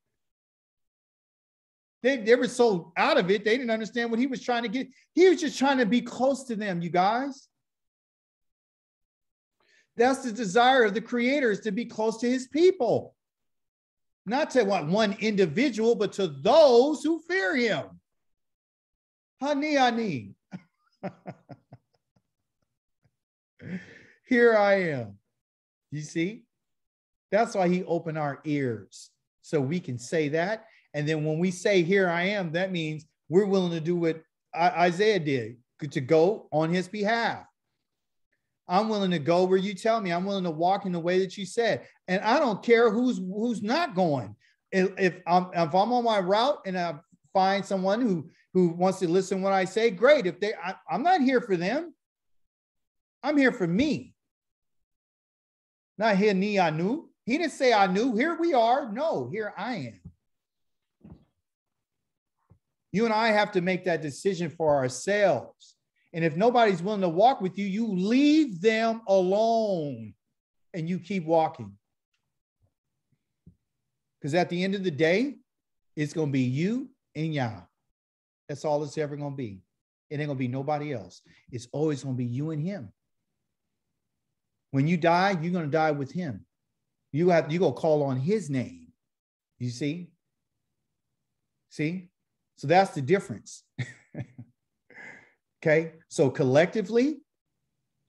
They were so out of it, they didn't understand what he was trying to get. He was just trying to be close to them, you guys. That's the desire of the Creator, is to be close to his people. Not to one individual, but to those who fear him. Hani ani. Here I am. You see? That's why he opened our ears, so we can say that. And then when we say, here I am, that means we're willing to do what Isaiah did, to go on his behalf. I'm willing to go where you tell me. I'm willing to walk in the way that you said. And I don't care who's not going. If I'm on my route and I find someone who wants to listen to what I say, great. I'm not here for them. I'm here for me. Not here ni anu. He didn't say I knew. Here we are. No, here I am. You and I have to make that decision for ourselves. And if nobody's willing to walk with you, you leave them alone and you keep walking. Because at the end of the day, it's going to be you and Yah. That's all it's ever going to be. It ain't going to be nobody else. It's always going to be you and him. When you die, you're going to die with him. You go call on his name. You see? See? So that's the difference. Okay. So collectively,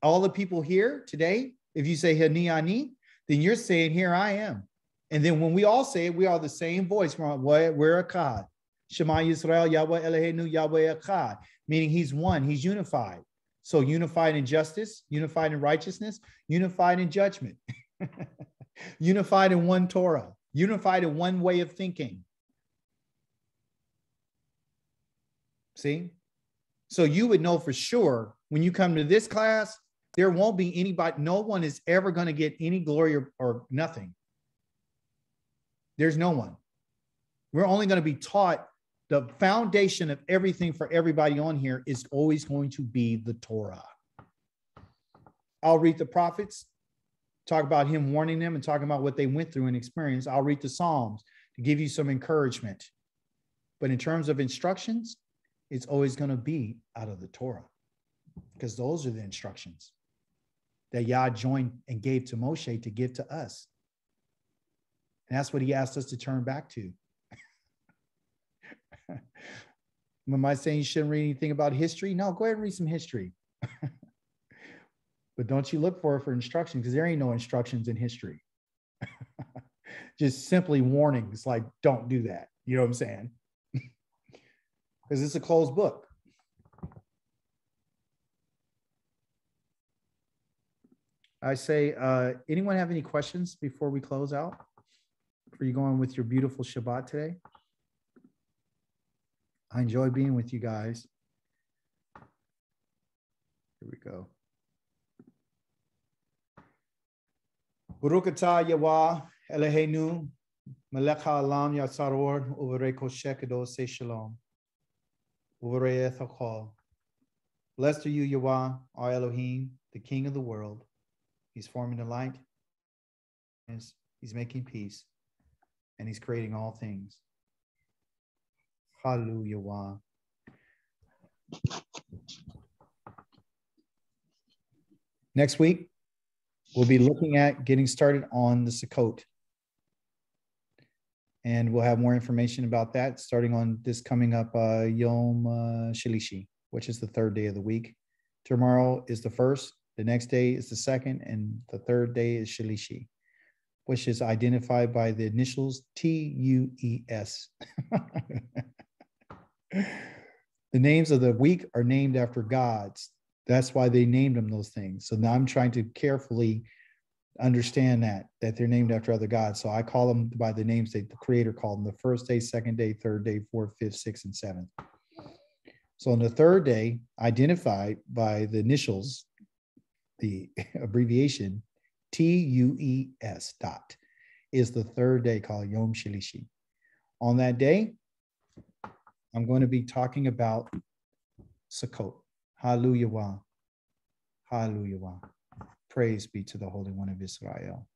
all the people here today, if you say Hani ani, then you're saying, here I am. And then when we all say it, we are the same voice. We're ACHI'KA. Shema YISRAEL Yahweh Eloheinu Yahweh ACHI'KA. Meaning he's one, he's unified. So unified in justice, unified in righteousness, unified in judgment, unified in one Torah, unified in one way of thinking. See? So you would know for sure when you come to this class, there won't be anybody, no one is ever going to get any glory or nothing. There's no one. We're only going to be taught the foundation of everything for everybody on here is always going to be the Torah. I'll read the prophets, talk about him warning them and talking about what they went through and experienced. I'll read the Psalms to give you some encouragement. But in terms of instructions, it's always going to be out of the Torah because those are the instructions. that Yah joined and gave to Moshe to give to us. And that's what he asked us to turn back to. Am I saying you shouldn't read anything about history? No, go ahead and read some history. But don't you look for instructions, because there ain't no instructions in history. Just simply warnings like, don't do that. You know what I'm saying? Because it's a closed book. I say, anyone have any questions before we close out? For you going with your beautiful Shabbat today? I enjoy being with you guys. Here we go. Baruch atah Yahweh Eloheinu melech ha'olam yatzaror uvarei kol shekedo say shalom uvarei ethachol. Blessed are you, Yahweh, our Elohim, the King of the world. He's forming the light. He's making peace. And he's creating all things. HALLULYAH. Next week, we'll be looking at getting started on the Sukkot. And we'll have more information about that starting on this coming up Yom Shalishi, which is the third day of the week. Tomorrow is the first, the next day is the second, and the third day is Shalishi, which is identified by the initials TUES. The names of the week are named after gods. That's why they named them those things. So now I'm trying to carefully understand that they're named after other gods. So I call them by the names that the Creator called them: the first day, second day, third day, fourth, fifth, sixth, and seventh. So on the third day, identified by the initials, the abbreviation TUES dot, is the third day called Yom Shalishi. On that day, I'm going to be talking about Sukkot. HALLULYAH. HALLULYAH. Praise be to the Holy One of Israel.